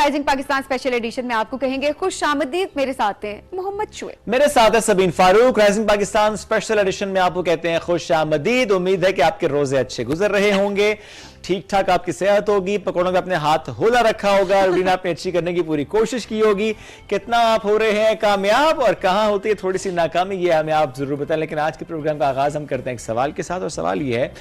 Rising Pakistan special edition में आपको कहेंगे खुश आमदीद। मेरे साथ हैं मोहम्मद शुएब, मेरे साथ है Sabeen Farooq. Rising Pakistan special edition में आपको कहते हैं खुश आमदीद। उम्मीद है कि आपके रोजे अच्छे गुजर रहे होंगे, ठीक ठाक आपकी सेहत होगी, पकौड़ों में अपने हाथ होला रखा होगा, रूटीन आपने अच्छी करने की पूरी कोशिश की होगी। कितना आप हो रहे हैं कामयाब और कहां होती है थोड़ी सी नाकामी, ये हमें आप जरूर बताएं। लेकिन आज के प्रोग्राम का आगाज हम करते हैं एक सवाल के साथ, और सवाल ये है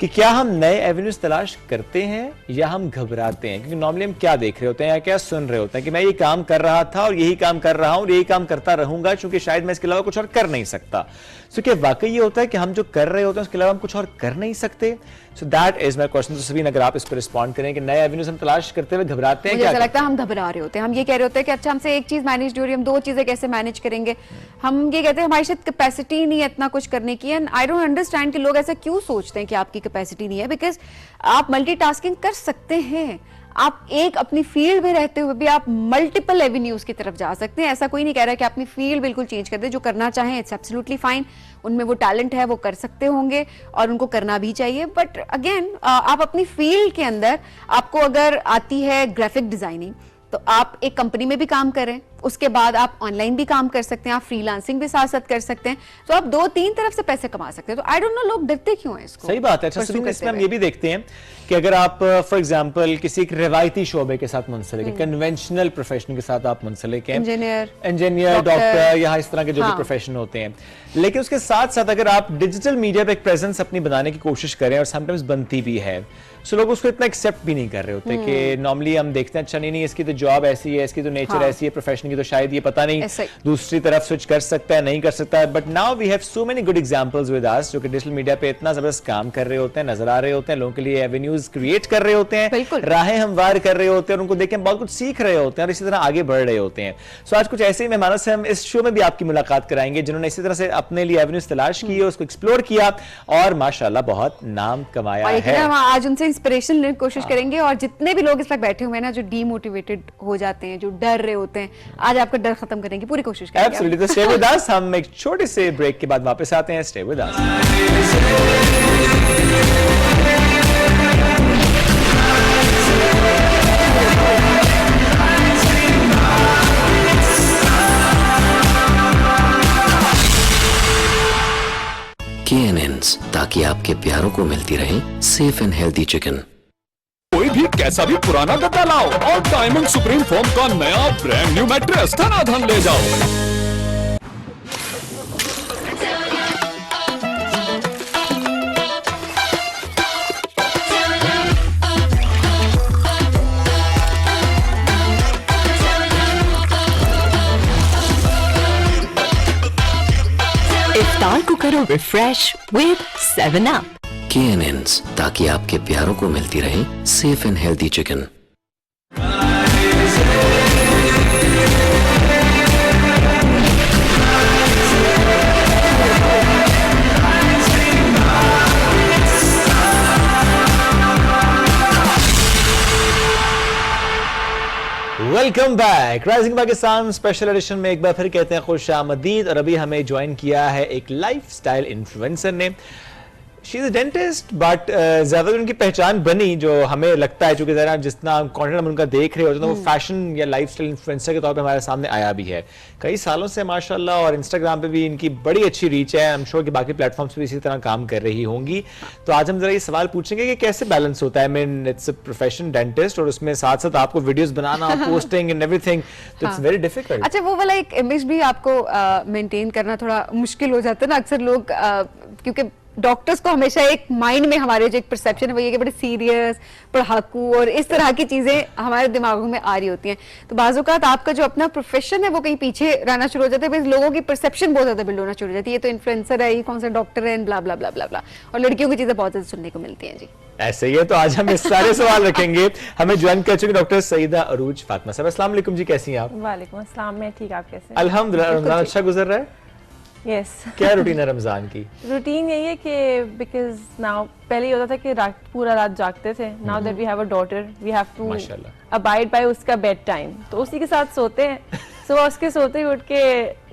कि क्या हम नए एवेन्यूज तलाश करते हैं या हम घबराते हैं? क्योंकि नॉर्मली हम क्या देख रहे होते हैं या क्या सुन रहे होते हैं कि मैं ये काम कर रहा था और यही काम कर रहा हूं और यही काम करता रहूंगा, क्योंकि शायद मैं इसके अलावा कुछ और कर नहीं सकता। सो क्या वाकई ये होता है कि हम जो कर रहे होते हैं उसके अलावा हम कुछ और कर नहीं सकते? So that is my question. तो सभी अगर आप इस पर रिस्पॉन्ड करें कि नए एवेन्यूज हम तलाश करते हुए घबराते हैं, मुझे क्या ऐसा लगता है हम घबरा रहे होते हैं। हम ये कह रहे होते हैं कि अच्छा हमसे एक चीज मैनेज हो रही है, हम दो चीजें कैसे मैनेज करेंगे। हम ये कहते हैं हमारी शायद कैपेसिटी नहीं है इतना कुछ करने की। एंड आई डोंट अंडरस्टैंड कि लोग ऐसा क्यों सोचते हैं कि आपकी कैपेसिटी नहीं है, बिकॉज आप मल्टीटास्किंग कर सकते हैं। आप एक अपनी फील्ड में रहते हुए भी आप मल्टीपल एवेन्यूज की तरफ जा सकते हैं। ऐसा कोई नहीं कह रहा कि अपनी फील्ड बिल्कुल चेंज कर दे। जो करना चाहें इट्स एब्सोल्युटली फाइन, उनमें वो टैलेंट है, वो कर सकते होंगे और उनको करना भी चाहिए। बट अगेन आप अपनी फील्ड के अंदर, आपको अगर आती है ग्राफिक डिजाइनिंग तो आप एक कंपनी में भी काम करें, उसके बाद आप ऑनलाइन भी काम कर सकते हैं, आप फ्रीलांसिंग भी साथ साथ कर सकते हैं, तो आप दो तीन तरफ से पैसे कमा सकते हैं। तो आई डोंट नो लोग डरते क्यों हैं इसको। सही बात है। अच्छा इसमें हम ये भी देखते हैं कि अगर आप फॉर एग्जांपल किसी एक रिवायती शोबे के साथ मुंसलिक है, कन्वेंशनल प्रोफेशन के साथ आप मुंसलिक हैं, इंजीनियर, डॉक्टर, या इस तरह के जो भी प्रोफेशन होते हैं, लेकिन उसके साथ साथ अगर आप डिजिटल मीडिया पे एक प्रेजेंस अपनी बनाने की कोशिश करें, और समटाइम्स बनती भी है, सो लोग उसको इतना एक्सेप्ट भी नहीं कर रहे होते कि नॉर्मली हम देखते हैं अच्छा नहीं इसकी तो जॉब ऐसी है, इसकी तो नेचर ऐसी है, प्रोफेशन की तो शायद ये पता नहीं दूसरी तरफ स्विच कर सकता है, नहीं कर सकता। But now we have so many good examples with us जो कि डिजिटल मीडिया पे इतना जबरदस्त काम कर रहे होते हैं, नजर आ रहे होते हैं, लोगों के लिए एवेन्यूज क्रिएट कर रहे होते हैं, राहें हमवार कर रहे होते हैं, और उनको देख के बहुत कुछ सीख रहे होते हैं और इसी तरह आगे बढ़ रहे होते हैं। सो आज कुछ ऐसे ही मेहमानों से हम इस शो में भी आपकी मुलाकात कराएंगे जिन्होंने इसी तरह से अपने लिए एवेन्यूज तलाश की, उसको एक्सप्लोर किया और माशाल्लाह बहुत नाम कमाया है। आज उनसे इंस्पिरेशन लेने की कोशिश करेंगे, और जितने भी लोग इस वक्त बैठे हुए हैं ना, जो डीमोटिवेटेड हो जाते हैं, जो डर रहे होते हैं, आज आपका डर खत्म करने की पूरी कोशिश करेंगे। एब्सोल्युटली। तो स्टे विद अस, हम एक छोटे से ब्रेक के बाद वापस आते हैं। Stay with us. KNNs, ताकि आपके प्यारों को मिलती रहे सेफ एंड हेल्दी चिकन। कोई भी कैसा भी पुराना गद्दा लाओ और डायमंड सुप्रीम फोम का नया ब्रांड न्यू मैट्रेस धनाधन ले जाओ। इफ्तार को करो रिफ्रेश विद 7 अप। KNNs, ताकि आपके प्यारों को मिलती रहे safe and healthy chicken. Welcome back. Rising Pakistan special edition में एक बार फिर कहते हैं खुश आमदीद। और अभी हमें ज्वाइन किया है एक लाइफस्टाइल इन्फ्लुएंसर ने। She is a dentist, but ज्यादा उनकी पहचान बनी जो हमें लगता है, चूंकि जरा जितना कंटेंट हम उनका देख रहे होते हैं वो फैशन या लाइफस्टाइल इन्फ्लुएंसर के तौर पे हमारे सामने आया भी है कई सालों से माशाल्लाह, और इंस्टाग्राम पे भी इनकी बड़ी अच्छी रीच है। आई एम श्योर कि बाकी प्लेटफॉर्म्स पे भी इसी तरह काम कर रही होंगी। तो आज हम जरा ये सवाल पूछेंगे कि कैसे बैलेंस होता है। I mean it's a profession dentist, और उसमें साथ साथ आपको videos banana, posting and everything, तो इट्स वेरी डिफिकल्ट। अच्छा, वो वाला एक इमेज भी आपको मेंटेन करना थोड़ा मुश्किल हो जाता है ना अक्सर लोग, क्योंकि डॉक्टर्स को हमेशा एक माइंड में हमारे जो एक परसेप्शन है वो ये कि बड़े सीरियस, पढ़ाकू और इस तरह की चीजें हमारे दिमागों में आ रही होती हैं। तो बाज़-औक़ात आपका जो अपना प्रोफेशन है वो कहीं पीछे रहना शुरू हो जाता है, लोगों की परसेप्शन बहुत ज्यादा बिल्ड होना शुरू हो जाती है। ये तो इन्फ्लुएंसर है, ये कौन सा डॉक्टर है, ब्ला ब्ला ब्ला ब्ला ब्ला, और लड़कियों की चीजें बहुत ज्यादा सुनने को मिलती हैं। जी ऐसे ही है। तो आज हम इस सारे सवाल रखेंगे। हमें ज्वाइन कर चुके डॉक्टर सईदा अरूज फातिमा साहब। अस्सलाम वालेकुम जी, कैसी हैं आप? वालेकुम अस्सलाम, मैं ठीक, आप कैसे? अल्हम्दुलिल्लाह। रमजान अच्छा गुजर रहा है? यस। क्या रूटीन है रमजान की? रूटीन यही है कि बिकॉज नाउ पहले ये होता था कि पूरा रात जागते थे। Now that we have a daughter, we have to abide by उसका बेड टाइम, तो उसी के साथ सोते हैं। सुबह उसके सोते ही उठ के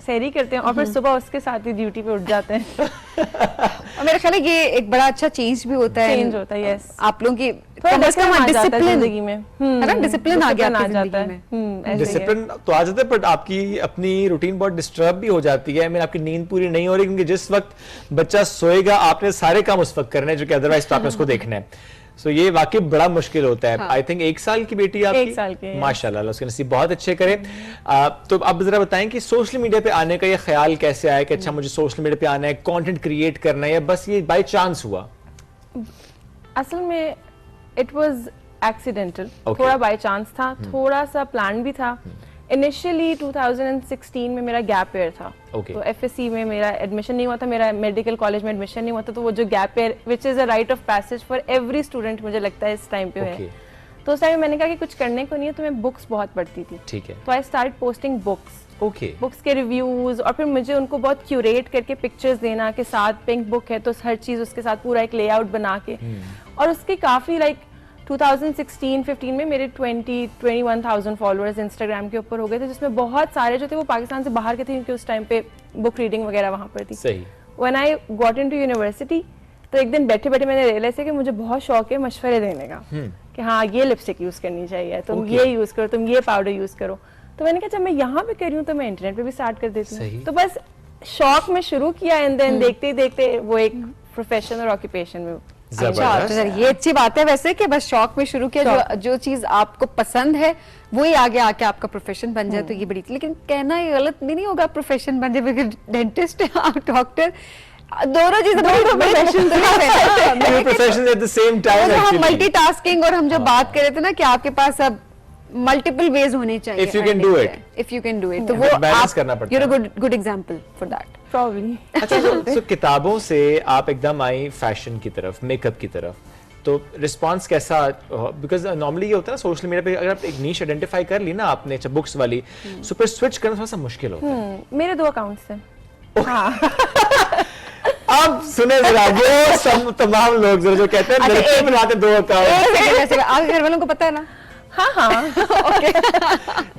सहरी करते हैं और फिर सुबह उसके साथ ही ड्यूटी पे उठ जाते हैं। और मेरा ख्याल है ये एक बड़ा अच्छा चेंज भी होता है, चेंज होता है, यस। आप लोगों की थोड़ा डिसिप्लिन जिंदगी में, है ना, डिसिप्लिन आ गया आपकी जाता जिंदगी है। में। ऐसे ही है। डिसिप्लिन तो आ जाता है, बट आपकी अपनी रूटीन बहुत डिस्टर्ब भी हो जाती है। मैं आपकी नींद पूरी नहीं हो रही, क्योंकि जिस वक्त बच्चा सोएगा आपने सारे काम उस वक्त करने हैं जो कि अदरवाइज तो आपने उसको देखना है। सो ये वाकई बड़ा मुश्किल होता है। आई थिंक 1 साल की बेटी आपकी, 1 साल की, माशाल्लाह, अल्लाह उसके नसीब बहुत अच्छे करे। तो अब जरा बताएं कि सोशल मीडिया पे आने का ये ख्याल कैसे आया कि अच्छा मुझे सोशल मीडिया पे आना है, कंटेंट क्रिएट करना है, या बस ये बाय चांस हुआ? असल में इट वाज एक्सीडेंटल, Okay. थोड़ा बाय चांस था, थोड़ा सा प्लान भी था। इनिशियली 2016 में मेरा गैप ईयर था, Okay. तो एफएससी में मेरा एडमिशन नहीं हुआ था, मेरा मेडिकल कॉलेज में एडमिशन नहीं हुआ था, तो वो जो gap year which is a right of passage for every student, मुझे लगता है इस टाइम पे Okay. है। तो उस टाइम मैंने कहा कि कुछ करने को नहीं है, तो मैं बुक्स बहुत पढ़ती थी, ठीक है, तो I start posting books, okay, books के रिव्यूज, और फिर मुझे उनको बहुत क्यूरेट करके पिक्चर्स देना कि साथ पिंक बुक है तो हर चीज उसके साथ पूरा एक लेआउट बना के, और उसके काफी लाइक 2016-15 में मेरे 21,000 फॉलोअर्स इंस्टाग्राम के ऊपर हो गए थे, जिसमें बहुत सारे जो थे वो पाकिस्तान से बाहर के थे, क्योंकि उस टाइम पे बुक रीडिंग वगैरह वहाँ पर थी। सही। When I got into university, तो एक दिन बैठे बैठे मैंने रियलाइज किया कि मुझे बहुत शौक है मशवरे देने का, कि हाँ ये लिपस्टिक यूज करनी चाहिए, तुम Okay. ये यूज करो, तुम ये पाउडर यूज करो। तो मैंने कहा जब मैं यहाँ पे कर रही हूँ तो मैं इंटरनेट पे भी स्टार्ट कर देती सही। हूँ। तो बस शौक में शुरू किया, एंड देन देखते ही देखते वो एक प्रोफेशन और ऑक्यूपेशन में। अच्छा, तो जबरदस्त। सर ये अच्छी बात है वैसे कि बस शौक में शुरू किया, जो चीज आपको पसंद है वही आगे आके आपका प्रोफेशन बन जाए, तो ये बड़ी, लेकिन कहना ये गलत भी नहीं होगा प्रोफेशन बन जाए, बिकॉज़ डेंटिस्ट है आप, डॉक्टर, दोनों चीजें profession profession at the same time हम एक्चुअली। मल्टीटास्किंग, और हम जब बात कर रहे थे ना कि आपके पास अब मल्टीपल वेज होने चाहिए, If you can do it. If you can do it, तो Yeah. वो Balance आप करना पड़ता you're a है। good example for that. Probably. अच्छा, so किताबों से आप एकदम आई फैशन की तरफ, मेकअप की तरफ, तो रिस्पांस कैसा? बिकॉज नॉर्मली ये होता है ना सोशल मीडिया पे, अगर आप एक नीश आइडेंटिफाई कर ली ना आपने, अच्छा बुक्स वाली, सो फिर स्विच करना थोड़ा सा मुश्किल होता है। मेरे 2 अकाउंट्स थे। अब सुने जरा वो सब तमाम लोग जरा जो कहते हैं लड़के बनाते 2 अकाउंट, आपके घर वालों को पता है ना? हाँ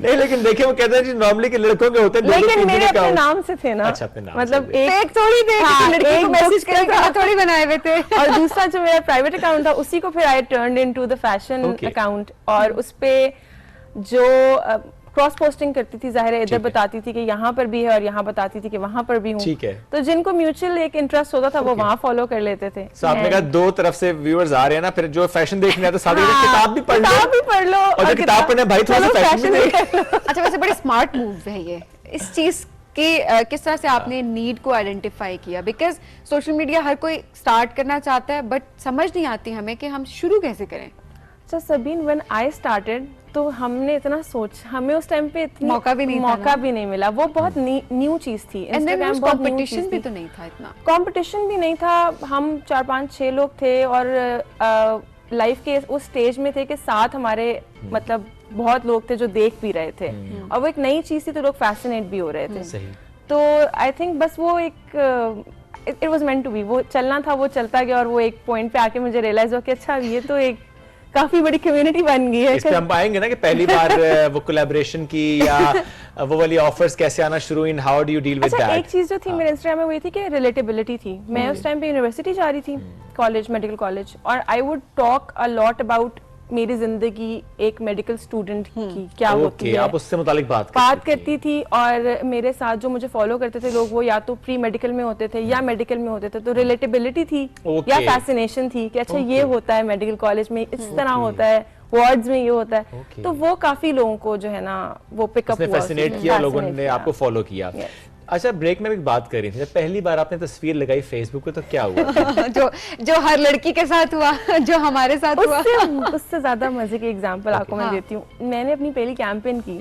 नहीं लेकिन देखिए वो कहते हैं जी नॉर्मली के लड़कों के होते हैं 2-2 लेकिन मेरे 3-3 अपने account। नाम से थे ना। अच्छा, अपने नाम मतलब से एक फेक थोड़ी थे, हाँ, लड़की एक को मैसेज book करके का- थोड़ी बनाए हुए थे। और दूसरा जो मेरा प्राइवेट अकाउंट था उसी को फिर I turned into the fashion Okay. Account, और उस पे जो क्रॉस पोस्टिंग करती थी, जाहिर है ठीक इधर है। बताती थी कि यहाँ पर भी है और यहाँ बताती थी कि वहाँ पर भी हूँ। ठीक है। तो जिनको म्यूचुअल एक इंटरेस्ट होता था वो Okay. वहाँ फॉलो कर लेते थे। So आपने कहा And- 2 तरफ से व्यूअर्स आ रहे हैं ना, फिर जो फैशन देखने आते साथ में किताब भी पढ़ लो, किताब भी पढ़ लो, और जो किताब पढ़ने भाई थोड़ा सा चलो फैशन भी fashion देख। अच्छा, वैसे बड़े स्मार्ट मूव है ये, इस चीज की किस तरह से आपने नीड को आइडेंटिफाई किया? बिकॉज सोशल मीडिया हर कोई स्टार्ट करना चाहता है, बट समझ नहीं आती हमें कि हम शुरू कैसे करें। अच्छा सबीन, व्हेन आई स्टार्टेड तो हमने इतना हमें उस टाइम पे इतनी मौका भी नहीं था मौका ना। भी नहीं मिला, वो बहुत न्यू चीज थी। एंड देन Instagram बहुत new कंपटीशन चीज़ भी थी। तो नहीं था इतना। कंपटीशन भी नहीं था, हम 4-5-6 लोग थे, और लाइफ के उस स्टेज में थे कि साथ हमारे मतलब बहुत लोग थे जो देख भी रहे थे, और वो एक नई चीज थी, तो लोग फैसिनेट भी हो रहे थे। सही। तो आई थिंक बस वो एक it was meant to be, वो चलना था, वो चलता गया, और वो एक पॉइंट पे आके मुझे रियलाइज हुआ कि अच्छा ये तो एक काफी बड़ी कम्युनिटी बन गई है। इस पे हम आएंगे ना कि पहली बार वो कोलैबोरेशन की या वो वाली ऑफर्स कैसे आना शुरू हुई, how do you deal with अच्छा दैट? एक चीज जो थी मेरे इंस्टाग्राम में वो ये थी कि रिलेटेबिलिटी थी। मैं उस टाइम पे यूनिवर्सिटी जा रही थी, कॉलेज, मेडिकल कॉलेज, और I would talk a lot about मेरी जिंदगी एक मेडिकल स्टूडेंट की क्या होती ओके, है, आप उससे मुतालिक बात करती थी। और मेरे साथ जो मुझे फॉलो करते थे लोग, वो या तो प्री मेडिकल में होते थे या मेडिकल में होते थे, तो रिलेटेबिलिटी थी Okay. या फैसिनेशन थी कि अच्छा ये Okay. होता है मेडिकल कॉलेज में, इस तरह होता है, वार्ड्स में ये होता है। Okay. तो वो काफी लोगों को जो है ना वो पिकअप उसने हुआ, फैसिनेट किया, लोगों fascinate ने किया। आपको फॉलो किया। Yes. अच्छा, ब्रेक में भी बात कर रही थी, जब पहली बार आपने तस्वीर लगाई फेसबुक पे तो क्या हुआ? जो हर लड़की के साथ हुआ, जो हमारे साथ हुआ। उससे ज्यादा मजे की एग्जांपल आपको मैं देती हूँ। मैंने अपनी पहली कैंपेन की,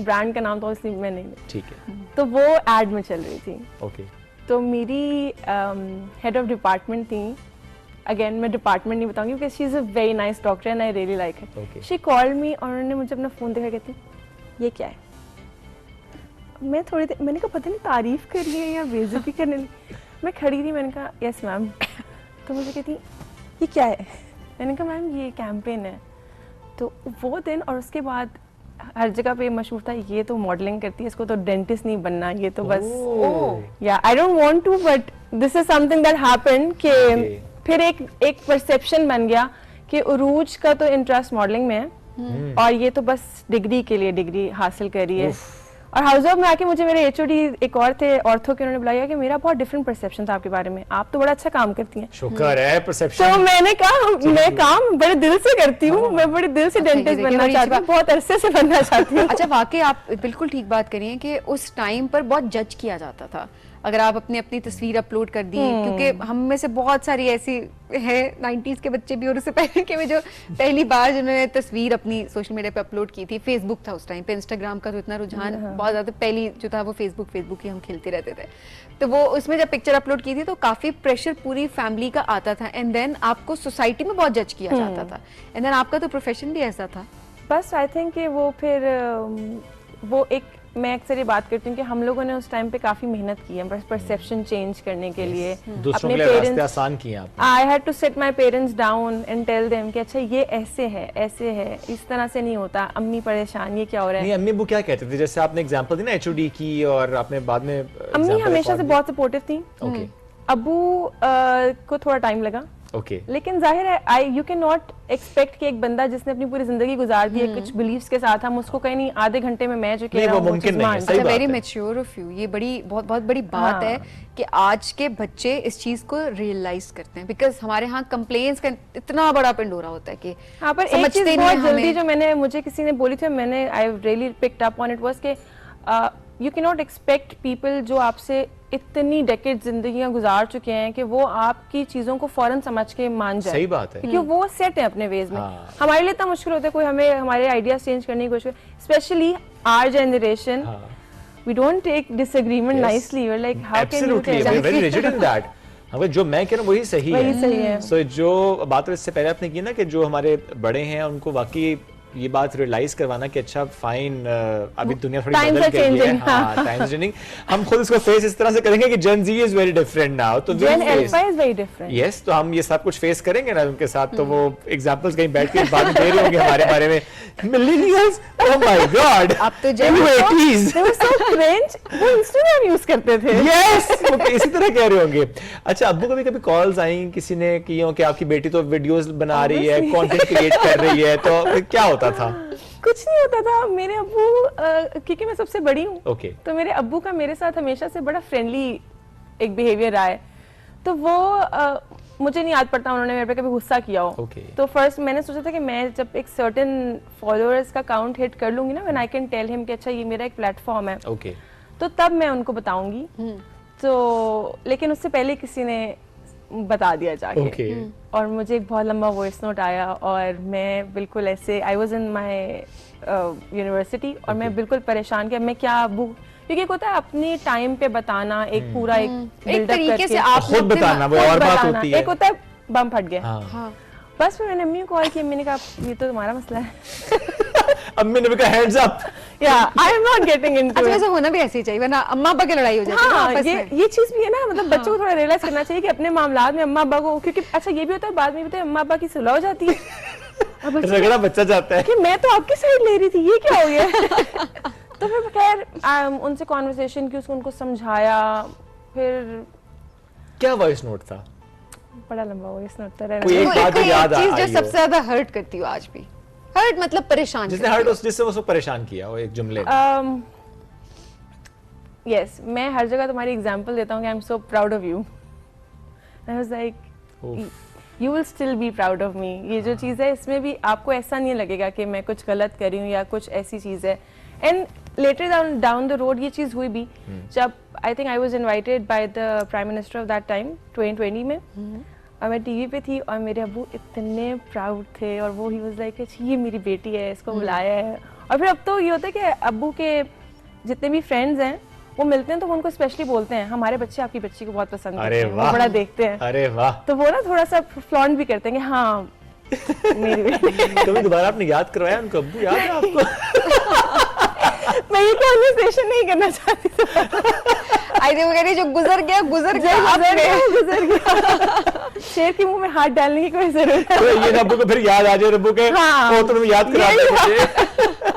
ब्रांड का नाम तो इसलिए मैं नहीं, ठीक है, तो वो एड में चल रही थी। ओके, तो मेरी हेड ऑफ डिपार्टमेंट थी, अगेन मैं डिपार्टमेंट नहीं बताऊंगी because she is a very nice doctor and I really like her. Okay. She called me और उन्होंने मुझे अपना फोन देखा, कहती ये क्या है? मैं थोड़ी देर, मैंने कहा पता नहीं तारीफ कर रही है या बेइज्जती करने लगी। मैं खड़ी थी, मैंने कहा यस मैम। तो मुझे कहती ये क्या है? मैंने कहा मैम ये कैंपेन है। तो वो दिन और उसके बाद हर जगह पे मशहूर था, ये तो मॉडलिंग करती है, इसको तो डेंटिस्ट नहीं बनना, ये तो बस या I don't want to but this is something that happened कि फिर एक परसेप्शन बन गया कि उरूज का तो इंटरेस्ट मॉडलिंग में है और ये तो बस डिग्री के लिए डिग्री हासिल करी है। और हाउस ऑफ में आके मुझे मेरे एचओडी एक और थे ऑर्थो के, उन्होंने बुलाया कि मेरा बहुत डिफरेंट परसेप्शन था आपके बारे में, आप तो बड़ा अच्छा काम करती हैं। शुक्र है परसेप्शन। तो मैंने कहा मैं काम बड़े दिल से करती हूँ, मैं बड़े दिल से डेंटिस्ट बनना चाहती हूँ, बहुत अरसे से बनना चाहती हूँ। अच्छा वाकई आप बिल्कुल ठीक बात करिए कि उस टाइम पर बहुत जज किया जाता था अगर आप अपनी अपनी तस्वीर अपलोड कर दी, क्योंकि हम में से बहुत सारी ऐसी है 90s के बच्चे भी और उससे पहले के भी जो पहली बार जिन्होंने तस्वीर अपनी सोशल मीडिया पे अपलोड की थी। फेसबुक था उस टाइम पे, इंस्टाग्राम का तो इतना रुझान बहुत ज्यादा, पहली जो था वो फेसबुक ही हम खेलते रहते थे। तो वो उसमें जब पिक्चर अपलोड की थी तो काफी प्रेशर पूरी फैमिली का आता था एंड देन आपको सोसाइटी में बहुत जज किया जाता था एंड देन आपका तो प्रोफेशन भी ऐसा था। बस आई थिंक कि वो फिर वो एक, मैं अक्सर ये बात करती हूँ कि हम लोगों ने उस टाइम पे काफी मेहनत की है परसेप्शन चेंज करने के लिए। दूसरों के लिए रास्ते आसान किए आपने। I had to set my parents down and tell them कि अच्छा ये ऐसे है, इस तरह से नहीं होता, अम्मी परेशान, ये क्या हो रहा है। नहीं, अम्मी वो क्या कहते थे, जैसे आपने एग्जांपल दी ना एचओडी की और आपने बाद में अम्मी हमेशा से बहुत सपोर्टिव थी। ओके। अब्बू को थोड़ा टाइम लगा। ओके। लेकिन जाहिर है यू कैन नॉट एक्सपेक्ट कि एक बंदा जिसने अपनी पूरी जिंदगी गुजार दी है कुछ बिलीव्स के साथ, हम उसको कहीं नहीं आधे घंटे में मैं जो कह रहा हूं वो चीज़ मान। सही बात है। वेरी मैच्योर ऑफ यू, ये बड़ी बहुत बड़ी बात है कि आज के बच्चे इस चीज को रियलाइज करते हैं, बिकॉज हमारे यहाँ कंप्लेंट्स का इतना बड़ा पिंडोरा होता है कि हाँ, पर एक चीज बहुत जल्दी जो मुझे किसी ने बोली थी, मैंने I really picked up on it was कि you can not expect people जो आपसे इतनी डेकेड जिंदगियां गुजार चुके हैं कि वो आपकी चीजों को फौरन समझ के मान जाए। सही बात है, क्योंकि वो सेट है अपने वेज में। हमारे लिए इतना मुश्किल होता है कोई हमें हमारे आइडियाज चेंज करने की कोशिश, specially our generation, we don't take disagreement nicely, we are like how can you we are very rigid in that. अगर जो मैं कह रहा हूँ वही सही है। सो जो बात इससे पहले आपने की ना कि जो हमारे बड़े हैं उनको वाकई ये बात रियलाइज करवाना कि अच्छा फाइन, अभी दुनिया थोड़ी बदल गई है, हाँ टाइम्स चेंजिंग, हम खुद इसको फेस इस तरह से करेंगे कि Gen Z is very different now, तो Gen Alpha is very different. Yes, तो हम ये सब कुछ फेस करेंगे ना उनके साथ, तो वो एग्जांपल्स कहीं बैठ के बात दे रहे होंगे हमारे बारे में, मिलेनियल्स, ओह माय गॉड, अब तो जेन 80s दे वर सो क्रिंज, वो इंस्टाग्राम यूज करते थे। यस, वो इसी तरह कह रहे होंगे। अच्छा, अब्बू कभी कभी कॉल्स आई किसी ने की हो कि आपकी बेटी तो वीडियोस बना रही है, कंटेंट क्रिएट कर रही है, तो क्या होता था? कुछ नहीं होता था। मेरे अब्बू, क्योंकि मैं सबसे बड़ी हूँ, तो मेरे अब्बू का मेरे साथ हमेशा से बड़ा फ्रेंडली एक बिहेवियर रहा है, तो वो मुझे नहीं याद पड़ता उन्होंने मेरे पे कभी गुस्सा किया हो। तो फर्स्ट मैंने सोचा था कि मैं जब एक सर्टेन फॉलोअर्स का काउंट हिट कर लूंगी ना, when I can tell him कि अच्छा ये मेरा एक प्लेटफॉर्म है, तो तब मैं उनको बताऊंगी। तो लेकिन उससे पहले किसी ने बता दिया जाके, और मुझे एक बहुत लंबा वॉइस नोट आया और मैं बिल्कुल ऐसे, आई वाज इन माय यूनिवर्सिटी और मैं बिल्कुल परेशान कि मैं क्या अब्बू, क्योंकि एक होता है अपनी टाइम पे बताना, एक पूरा एक तरीके से आप खुद बताना, वो और बात होती है। एक होता है बम फट गया, बस फिर मैंने अम्मी को कॉल किया, मैंने कहा ये तो तुम्हारा मसला है। अम्मी ने भी कहा हैंड्स अप, या I am not getting into it. ऐसा होना भी ऐसे ही चाहिए, वरना अम्मा अब्बा की लड़ाई हो जाती है। हाँ, ये चीज भी है ना, मतलब बच्चों को थोड़ा रियलाइज करना चाहिए कि अपने मामलात में अम्मा अब्बा को, क्योंकि अच्छा ये भी होता है बाद में भी अम्मा अब्बा की सुलह हो जाती है, झगड़ा बच्चा जाता है कि मैं तो आपकी साइड ले रही थी, ये क्या हो गया। तो फिर खैर उनसे कॉन्वर्सेशन की, उनको समझाया, फिर क्या वॉइस नोट था? बड़ा लंबा वॉइस नोट था। कोई एक बात याद आ चीज जो सबसे ज्यादा हर्ट करती हो आज भी, हर्ट मतलब परेशान, जिसने हर्ट जिससे उसको परेशान किया हो, एक जुमले यस, मैं हर जगह तुम्हारी एग्जांपल देता हूँ कि I am so proud of you, I was like you will still be proud of me. ये जो चीज़ है इसमें भी आपको ऐसा नहीं लगेगा कि मैं कुछ गलत कर रही हूँ या कुछ ऐसी चीज़ है। And later down the road ये चीज़ हुई भी जब I think I was invited by the prime minister of that time 2020 में, और मैं टीवी पे थी और मेरे अब्बू इतने प्राउड थे, और वो ही वाज लाइक ये मेरी बेटी है, इसको बुलाया है। और फिर अब तो ये होता है कि अब्बू के जितने भी फ्रेंड्स हैं वो मिलते हैं तो वो उनको स्पेशली बोलते हैं हमारे बच्चे आपकी बच्ची को बहुत पसंद करते हैं, वो बड़ा देखते हैं। अरे वाह। तो वो ना थोड़ा सा फ्लॉन्ट भी करते हैं कि हाँ मेरी बेटी। कभी दोबारा आपने याद करवाया उनको? अब्बू याद है आपको? मैं ये कॉन्वर्सेशन नहीं करना चाहती थी। आई थिंक वो कह रही जो गुजर गया गुजर गया। शेर के मुंह में हाथ डालने की कोई जरूरत नहीं। ये अब्बू को फिर याद आ जाए, अब्बू के तो तुम्हें याद करा दे मुझे।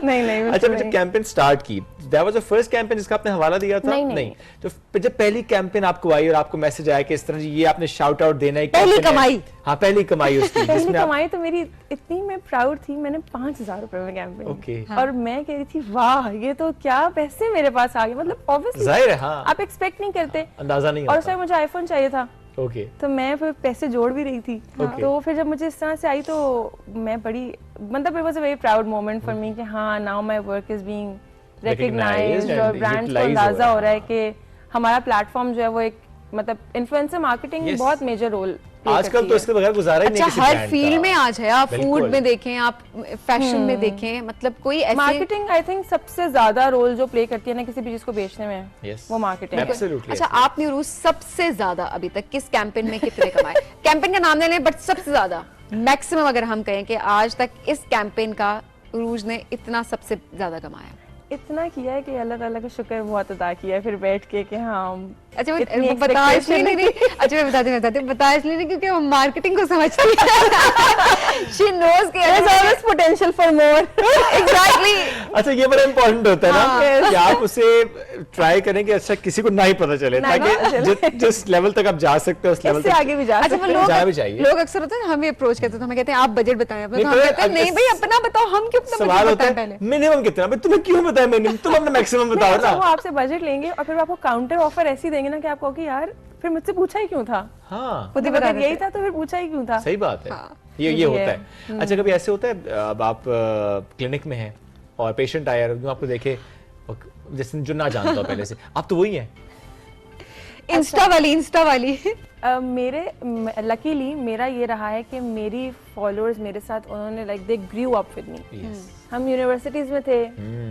नहीं अच्छा, जब कैंपेन स्टार्ट की, that was the first campaign जिसका आपने हवाला दिया था? नहीं। तो जब पहली कैंपेन आपको आई और आपको मैसेज आया कि इस तरह ये आपने शाउट आउट देना है, पहली campaign है। कमाई। हाँ, पहली कमाई उसकी पहली जिसमें आप कमाई तो मेरी इतनी, मैं प्राउड थी, मैंने 5,000 रुपए में कैंपेन Okay. और मैं कह रही थी वाह ये तो क्या पैसे मेरे पास आ गए, मतलब ऑब्वियसली जाहिर है, हाँ, आप एक्सपेक्ट नहीं करते, अंदाजा नहीं और उस होता। टाइम मुझे आईफोन चाहिए था, ओके, तो मैं फिर पैसे जोड़ भी रही थी। Okay. तो फिर जब मुझे इस तरह से आई तो मैं बड़ी, मतलब it was a very proud moment for me कि हाँ now my work is being Recognized recognized और and ब्रांड्स को utilized अंदाजा हो हो रहा रहा है कि हमारा प्लेटफॉर्म जो है वो एक, मतलब इन्फ्लुएंसर मार्केटिंग Yes. बहुत मेजर रोल आजकल तो इसके बगैर गुजारा ही नहीं अच्छा, किसी हर brand फील्ड का। में आज है, आप बिल्कुल। फूड में देखें, आप फैशन में देखें, मतलब कोई ऐसे मार्केटिंग आई थिंक सबसे ज्यादा रोल जो प्ले करती है ना किसी भी चीज को बेचने में, Yes. वो मार्केटिंग है। Absolutely, अच्छा, absolutely. आपने उरूज सबसे ज्यादा अभी तक किस कैंपेन में कितने कमाए? कैंपेन का नाम ले लें, बट सबसे ज्यादा मैक्सिमम अगर हम कहें कि आज तक इस कैंपेन का उरूज ने इतना सबसे ज्यादा कमाया। इतना किया है कि अल्लाह ताला का शुक्र बहुत अदा किया है फिर बैठ के कि हाँ अच्छा, इतनी वो बता इसलिए expectation नहीं, अच्छा मैं बताती बता इसलिए नहीं क्योंकि वो मार्केटिंग को समझती है। शी नोज कि there's always potential for more। Exactly. अच्छा, ये बड़ा इम्पोर्टेंट होता है ना कि आप उसे ट्राई करें कि अच्छा किसी को ना ही पता चले, ना ही पता ताकि जिस लेवल तक आप जा सकते हो उस लेवल इससे तक आगे भी जा अच्छा, सकते वो हैं। जाना भी चाहिए। लोग अक्सर होते हैं ना, हमें अप्रोच करते हैं तो हमें कहते हैं आप बजट बताएं अपना, तो हम नहीं, कहते हैं नहीं भाई अपना बताओ, हम क्यों अपना सवाल बजट होता बताएं है पहले। मिनिमम कितना, भाई तुम्हें क्यों बताया मिनिमम, तुम अपना मैक्सिमम बताओ अच्छा, वो ना। आपसे बजट लेंगे और फिर वो आपको काउंटर ऑफर ऐसी देंगे ना कि आप कहोगे यार फिर मुझसे पूछा ही क्यों था, हाँ, खुद ही मतलब बता अगर यही देते था तो फिर पूछा ही क्यों था। सही बात है। हाँ। ये ये होता है। है। अच्छा, कभी ऐसे होता है अब आप क्लिनिक में हैं और पेशेंट आया जो आपको देखे और जैसे जो ना जानता हो पहले से, आप तो वही हैं। इंस्टा वाली मेरे लकीली मेरा ये रहा है कि मेरी फॉलोअर्स मेरे साथ उन्होंने like they grew up with me. हम यूनिवर्सिटीज में थे,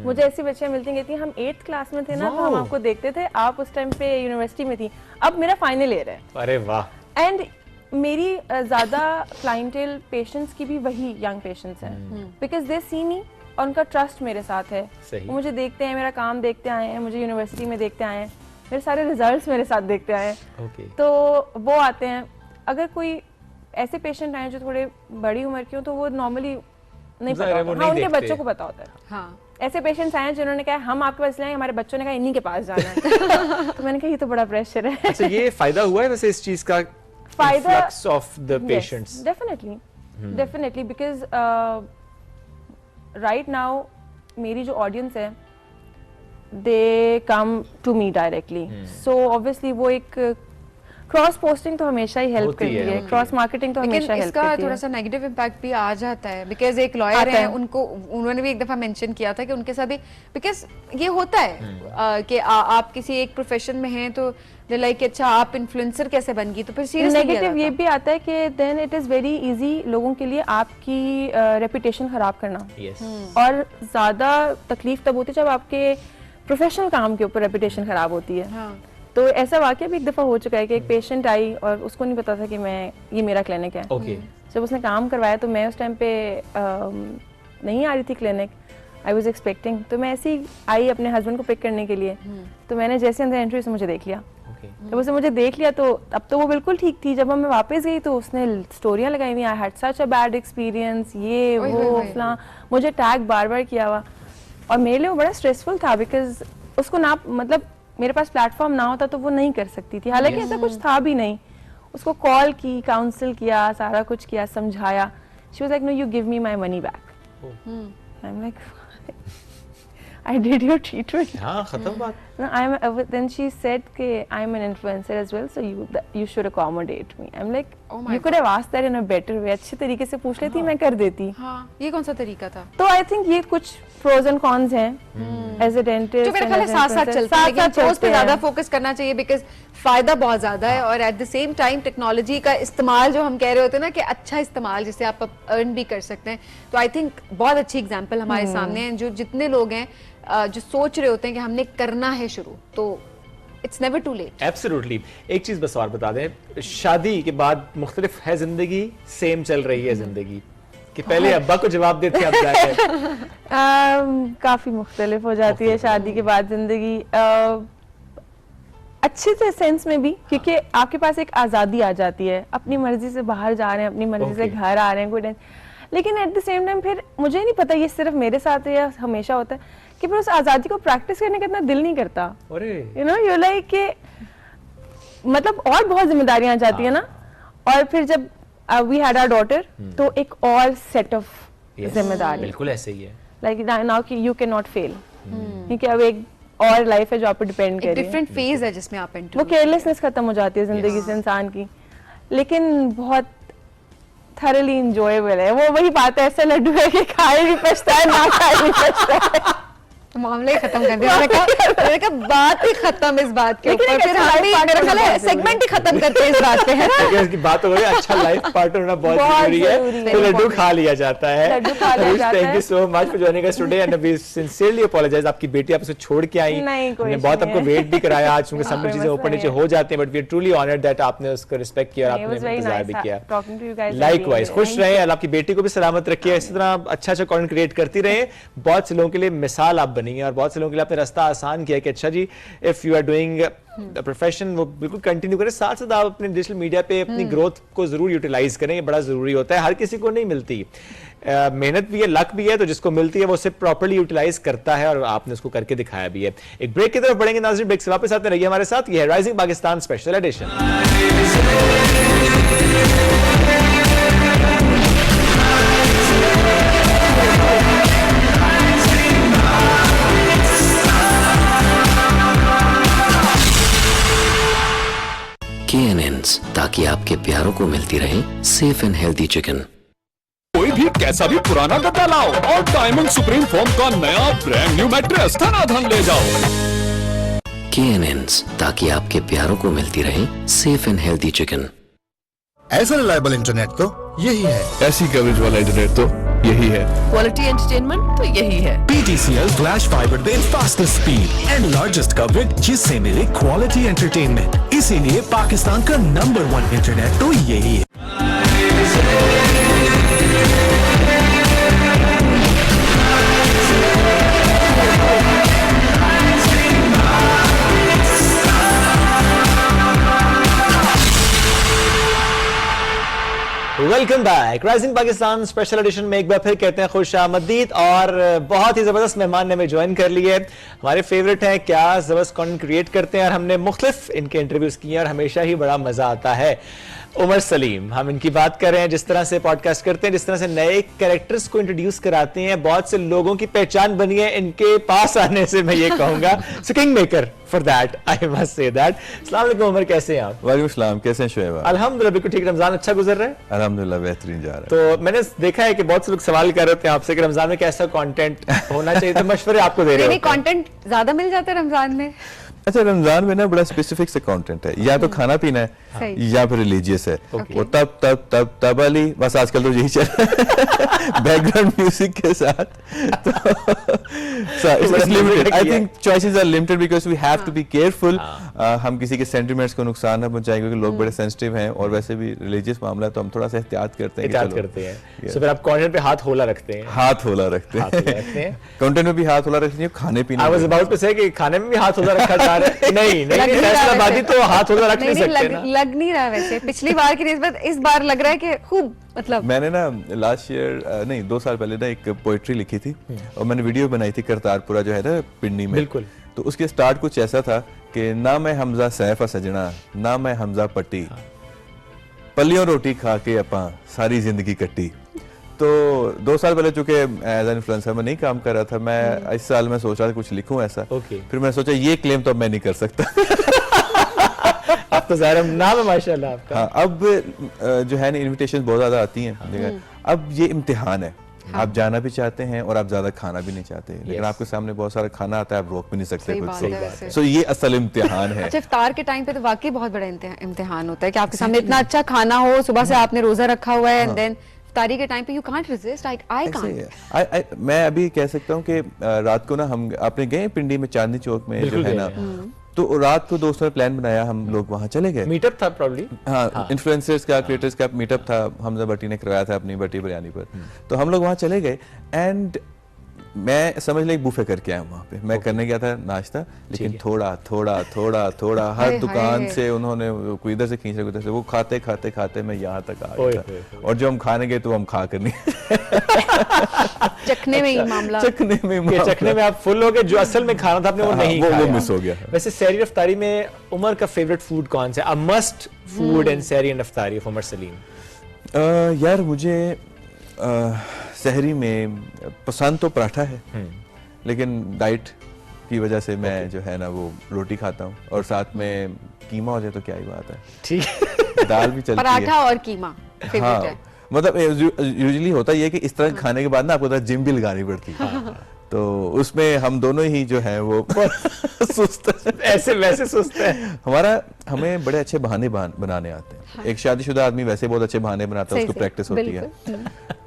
मुझे ऐसी बच्चियां मिलती कहती हैं हम 8th क्लास में थे ना तो हम Wow. आपको देखते थे, आप उस टाइम पे यूनिवर्सिटी में थी, अब मेरा फाइनल ईयर है। अरे वाह। एंड मेरी ज्यादा क्लाइंटेल पेशेंट्स की भी वही यंग पेशेंट्स हैं बिकॉज दे सी मी और उनका ट्रस्ट मेरे साथ है। सही। वो मुझे देखते हैं, मेरा काम देखते आए हैं, मुझे यूनिवर्सिटी में देखते आए हैं, मेरे सारे रिजल्ट्स मेरे साथ देखते आए हैं। ओके, तो वो आते हैं। अगर कोई ऐसे पेशेंट आए जो थोड़े बड़ी उम्र के हो तो वो नॉर्मली नहीं पता ज़ाहिर है, होता, वो हाँ नहीं उनके देखते। बच्चों को पता होता है। हाँ, ऐसे पेशेंट्स आए हैं जिन्होंने कहा हम आपके पास लाए, हमारे बच्चों ने कहा इन्हीं के पास जाना है। तो मैंने कहा ये तो बड़ा प्रेशर है। अच्छा, ये फायदा हुआ है वैसे इस चीज का, फायदा- influx of the patients? Definitely because right now मेरी जो ऑडियंस है they come to me directly, so obviously वो एक क्रॉस पोस्टिंग तो हमेशा ही हेल्प होती करती है, है, होती क्रॉस मार्केटिंग तो लेकिन हमेशा हेल्प इसका करती थोड़ा है। सा नेगेटिव इम्पैक्ट भी आ जाता है बिकॉज एक लॉयर आता है, है। उनको उन्होंने भी एक दफा मेंशन किया था कि उनके साथ भी, बिकॉज ये होता है कि आप किसी एक प्रोफेशन में हैं तो लाइक अच्छा आप इन्फ्लुएंसर कैसे बन गई, तो फिर सीरियस नेगेटिव ये भी आता है कि then it is very easy लोगों के लिए आपकी रेपुटेशन खराब करना, यस, और ज्यादा तकलीफ तब होती है जब आपके प्रोफेशनल काम के ऊपर रेपुटेशन खराब होती है। हाँ। तो ऐसा वाकया भी एक दफा हो चुका है कि एक पेशेंट आई और उसको नहीं पता था कि ये मेरा क्लिनिक है। ओके, जब उसने काम करवाया तो मैं उस टाइम पे नहीं आ रही थी क्लिनिक, आई वाज एक्सपेक्टिंग, तो मैं ऐसे ही आई अपने हस्बैंड को पिक करने के लिए, तो मैंने जैसे अंदर एंट्री से मुझे देख लिया। ओके, जब उसने मुझे देख लिया तो अब तो वो बिल्कुल ठीक थी, जब मैं वापस गई तो उसने स्टोरियां लगाई हुई, I had such a bad experience, ये ओए वो होए होए। फलां, मुझे टैग बार बार किया हुआ, और मेरे लिए वो बड़ा स्ट्रेसफुल था बिकॉज उसको ना, मतलब मेरे पास प्लेटफॉर्म ना होता तो वो नहीं कर सकती थी, हालांकि ऐसा कुछ था भी नहीं। उसको कॉल की, काउंसिल किया, सारा कुछ किया, समझाया। She was like no you give me my money back. I am like I did your treatment. हाँ, खत्म बात। No, then she said कि I'm an influencer as well, so you should accommodate me. I'm like, Oh my you could have asked that in a better way. अच्छे तरीके से पूछ लेती, मैं कर देती। हाँ, ये कौन सा तरीका था? तो I think ये कुछ pros and cons हैं as a dentist। जो मेरे ख्याल है साथ साथ चलते हैं, लेकिन pros पे ज्यादा फोकस करना चाहिए बिकॉज फायदा बहुत ज्यादा है, और at the same time technology का इस्तेमाल जो हम कह रहे होते हैं ना कि अच्छा इस्तेमाल जिससे आप अर्न भी कर सकते हैं, तो आई थिंक बहुत अच्छी एग्जांपल हमारे सामने है। जो जितने लोग हैं जो सोच रहे होते हैं कि हमने करना है शुरू, तो it's never too late. Absolutely. एक चीज बस और बता दें, शादी के बाद मुख्तलिफ है जिंदगी, सेम चल रही है जिंदगी कि पहले अब्बा को जवाब देते अब जाके? काफी मुख्तलिफ हो जाती है शादी के बाद जिंदगी, अच्छे से सेंस में भी, क्योंकि आपके पास एक आज़ादी आ जाती है, अपनी मर्जी से बाहर जा रहे हैं, अपनी मर्जी से Okay. घर आ रहे हैं, कोई लेकिन एट द सेम टाइम फिर मुझे नहीं पता ये सिर्फ मेरे साथ है या हमेशा होता है कि फिर उस आज़ादी को प्रैक्टिस करने का इतना दिल नहीं करता, यू नो, यू लाइक कि मतलब और बहुत जिम्मेदारियां आ जाती है ना, और फिर जब वी हैड आवर डॉटर तो एक और सेट ऑफ जिम्मेदारी, बिल्कुल ऐसे ही है, लाइक नाउ कि यू कैन नॉट फेल, क्योंकि अब एक और लाइफ है जो आप पे डिपेंड कर रही है, डिफरेंट फेज है जिसमें आप एंटर, वो केयरलेसनेस खत्म हो जाती है जिंदगी से इंसान की, लेकिन बहुत थरली इंजॉयबल है। वो वही बात है, ऐसा लड्डू है कि खाए भी पछता है, ना खाए भी पछता है। मामले ही खत्म कर दिया, मैंने कहा बात ही खत्म इस बात के ऊपर, फिर हम भी मेरा ख्याल है सेगमेंट ही खत्म करते हैं इस बात पे, है ना? इसकी बात हो गई, अच्छा लाइफ पार्टनर होना बहुत जरूरी है, तो लड्डू खा लिया जाता है। Thank you so much for joining us today and we sincerely apologize, आपकी बेटी आपसे छोड़ के आई, हमने बहुत आपको वेट भी कराया, आज क्योंकि सब चीजें ऊपर नीचे हो जाती हैं, but we are truly honoured that आपने उसको रिस्पेक्ट किया, आपने इंतजार भी किया। लाइकवाइज, खुश रहे, आपकी बेटी को भी सलामत रखिए, इसी तरह अच्छा अच्छा कंटेंट क्रिएट करती रहे, बहुत से लोगों के लिए मिसाल आप बनी है और बहुत से लोगों के लिए आपने रास्ता आसान किया कि अच्छा जी if you are doing profession वो बिल्कुल कंटिन्यू करें, साथ साथ आप अपने डिजिटल मीडिया पे अपनी ग्रोथ को जरूर यूटिलाइज करें, ये बड़ा जरूरी होता है, हर किसी को नहीं मिलती, मेहनत भी है, लक भी है, तो जिसको मिलती है वो उसे प्रॉपर्ली यूटिलाइज करता है और आपने उसको करके दिखाया भी है। एक ब्रेक की तरफ बढ़ेंगे नाज़रीन, ब्रेक से वापस आते रहिए हमारे साथ, ये है rising Pakistan special addition. KNNs, ताकि आपके प्यारों को मिलती रहे सेफ एंड हेल्दी चिकन। कोई भी कैसा भी पुराना गद्दा लाओ और डायमंड सुप्रीम फोम का नया ब्रांड न्यू मैट्रेस धनाधन ले जाओ। KNNs, ताकि आपके प्यारों को मिलती रहे सेफ एंड हेल्दी चिकन। ऐसा रिलायबल इंटरनेट तो यही है, ऐसी कवरेज वाला इंटरनेट तो यही है, क्वालिटी एंटरटेनमेंट तो यही है। PTCL Flash Fiber with fastest speed and largest coverage, जिससे मिले क्वालिटी एंटरटेनमेंट, इसीलिए पाकिस्तान का नंबर 1 इंटरनेट तो यही है। Welcome back, rising Pakistan special edition में एक बार फिर कहते हैं खुश आमदीद, और बहुत ही जबरदस्त मेहमान ने हमें ज्वाइन कर लिए, हमारे फेवरेट हैं, क्या जबरदस्त कंटेंट क्रिएट करते हैं और हमने मुख्तलिफ इनके इंटरव्यूज किए और हमेशा ही बड़ा मजा आता है। उमर सलीम, हम इनकी बात कर रहे हैं, जिस तरह से पॉडकास्ट करते हैं, जिस तरह से नए कैरेक्टर्स को इंट्रोड्यूस कराते हैं, बहुत से लोगों की पहचान बनी है इनके पास आने से, मैं ये कहूंगा so king maker for that, I must say that. अस्सलाम वालेकुम उमर, कैसे हैं आप? वालेकुम सलाम, कैसे हैं शोएब? अल्हम्दुलिल्लाह बिल्कुल ठीक, रमजान अच्छा गुजर रहा है? अल्हम्दुलिल्लाह बेहतरीन जा रहा है। तो मैंने देखा है कि बहुत से लोग सवाल कर रहे थे आपसे कि रमजान में कैसा कंटेंट होना चाहिए, तो मशवरे आपको दे रहे हैं। कंटेंट ज्यादा मिल जाता है रमजान में? अच्छा, रमजान में ना बड़ा स्पेसिफिक से कंटेंट है, या तो खाना पीना है या फिर रिलीजियस है, वो तब अली बस आजकल तो यही चल बैकग्राउंड म्यूजिक के साथ, तो limited, I think choices are limited because we have to be careful, हम किसी के सेंटिमेंट्स को नुकसान ना पहुंचाएं क्योंकि लोग बड़े सेंसिटिव हैं, और वैसे भी रिलीजियस मामला है तो हम थोड़ा सा एहतियात करते हैं। सो फिर आप कंटेंट पे हाथ होला रखते हैं? हाथ होला रखते हैं, कंटेंट में भी हाथ होला रखते हैं, खाने पीने आई वाज अबाउट टू से कि खाने में भी हाथ होला रखा जा रहा है। नहीं फैसलाबादी तो हाथ होला रख नहीं सकते ना। लग नहीं रहा वैसे, पिछली बार की निस्बत इस बार लग रहा है कि खूब, मतलब मैंने ना लास्ट ईयर नहीं 2 साल पहले ना एक पोइट्री लिखी थी और मैंने वीडियो बनाई थी करतारपुरा जो है ना पिंडी में, बिल्कुल, तो उसके स्टार्ट कुछ ऐसा था कि ना मैं हमजा सैफ सजना, ना मैं हमजा पट्टी, पलियों रोटी खा के अपा सारी जिंदगी कट्टी। तो 2 साल पहले चूंकि एज एन इन्फ्लुएंसर में नहीं काम कर रहा था, मैं इस साल में सोच रहा था कुछ लिखूं ऐसा, फिर मैंने सोचा ये क्लेम तो अब मैं नहीं कर सकता। अब तो ज़ाहिर नाम है माशाल्लाह आपका। हाँ, अब जो है ना इनविटेशन बहुत ज्यादा आती हैं, अब ये इम्तिहान है, आप जाना भी चाहते हैं और आप ज्यादा खाना भी नहीं चाहते, लेकिन आपके सामने बहुत सारा खाना आता है, आप रोक भी नहीं सकते खुद से, सो ये असल इम्तिहान है। अच्छा, इफ्तार के टाइम पे तो वाकई बहुत बड़ा इम्तिहान होता है कि आपके सामने इतना अच्छा खाना हो, सुबह से आपने रोजा रखा हुआ है, एंड देन इफ्तारी के टाइम पे you can't resist, I can't. मैं अभी कह सकता हूँ कि रात को ना हम अपने गए पिंडी में चांदनी चौक में जो है ना, तो रात को दोस्तों ने प्लान बनाया, हम लोग वहाँ चले गए, मीटअप था प्रॉब्ली, हाँ, इन्फ्लुएंसर्स का, क्रिएटर्स का मीटअप था, हमजा भट्टी ने करवाया था अपनी भट्टी बिरयानी पर, तो हम लोग वहाँ चले गए एंड मैं समझ ले बुफे करके आया वहाँ पे, मैं करने गया था नाश्ता, लेकिन थोड़ा थोड़ा थोड़ा थोड़ा हर दुकान से उन्होंने कोई इधर से खींच रहे, उधर से, वो खाते खाते खाते मैं यहाँ तक आ गया था। और जो हम खाने गए तो हम खा कर नहीं चखने में ही मामला, चखने में आप फुल हो गए, जो असल में खाना था आपने वो नहीं खाया, वो मिस हो गया। वैसे सहरी अफ्तारी में उमर का फेवरेट फूड कौन सा? अ मस्ट फूड एंड सहरी एंड अफ्तारी ऑफ उमर सलीम। यार मुझे सहरी में पसंद तो पराठा है, लेकिन डाइट की वजह से मैं जो है ना वो रोटी खाता हूँ, और साथ में कीमा हो जाए तो क्या ही बात है, ठीक है। दाल भी चलती है। पराठा और कीमा फेवरेट है। मतलब यूजुअली होता ये है कि इस तरह खाने के बाद ना आपको जिम भी लगानी पड़ती है, तो उसमें हम दोनों ही जो है वो सुस्त ऐसे वैसे सुस्त है। हमें बड़े अच्छे बहाने बनाने आते हैं। एक शादीशुदा आदमी वैसे बहुत अच्छे बहाने बनाता है, उसको प्रैक्टिस होती है,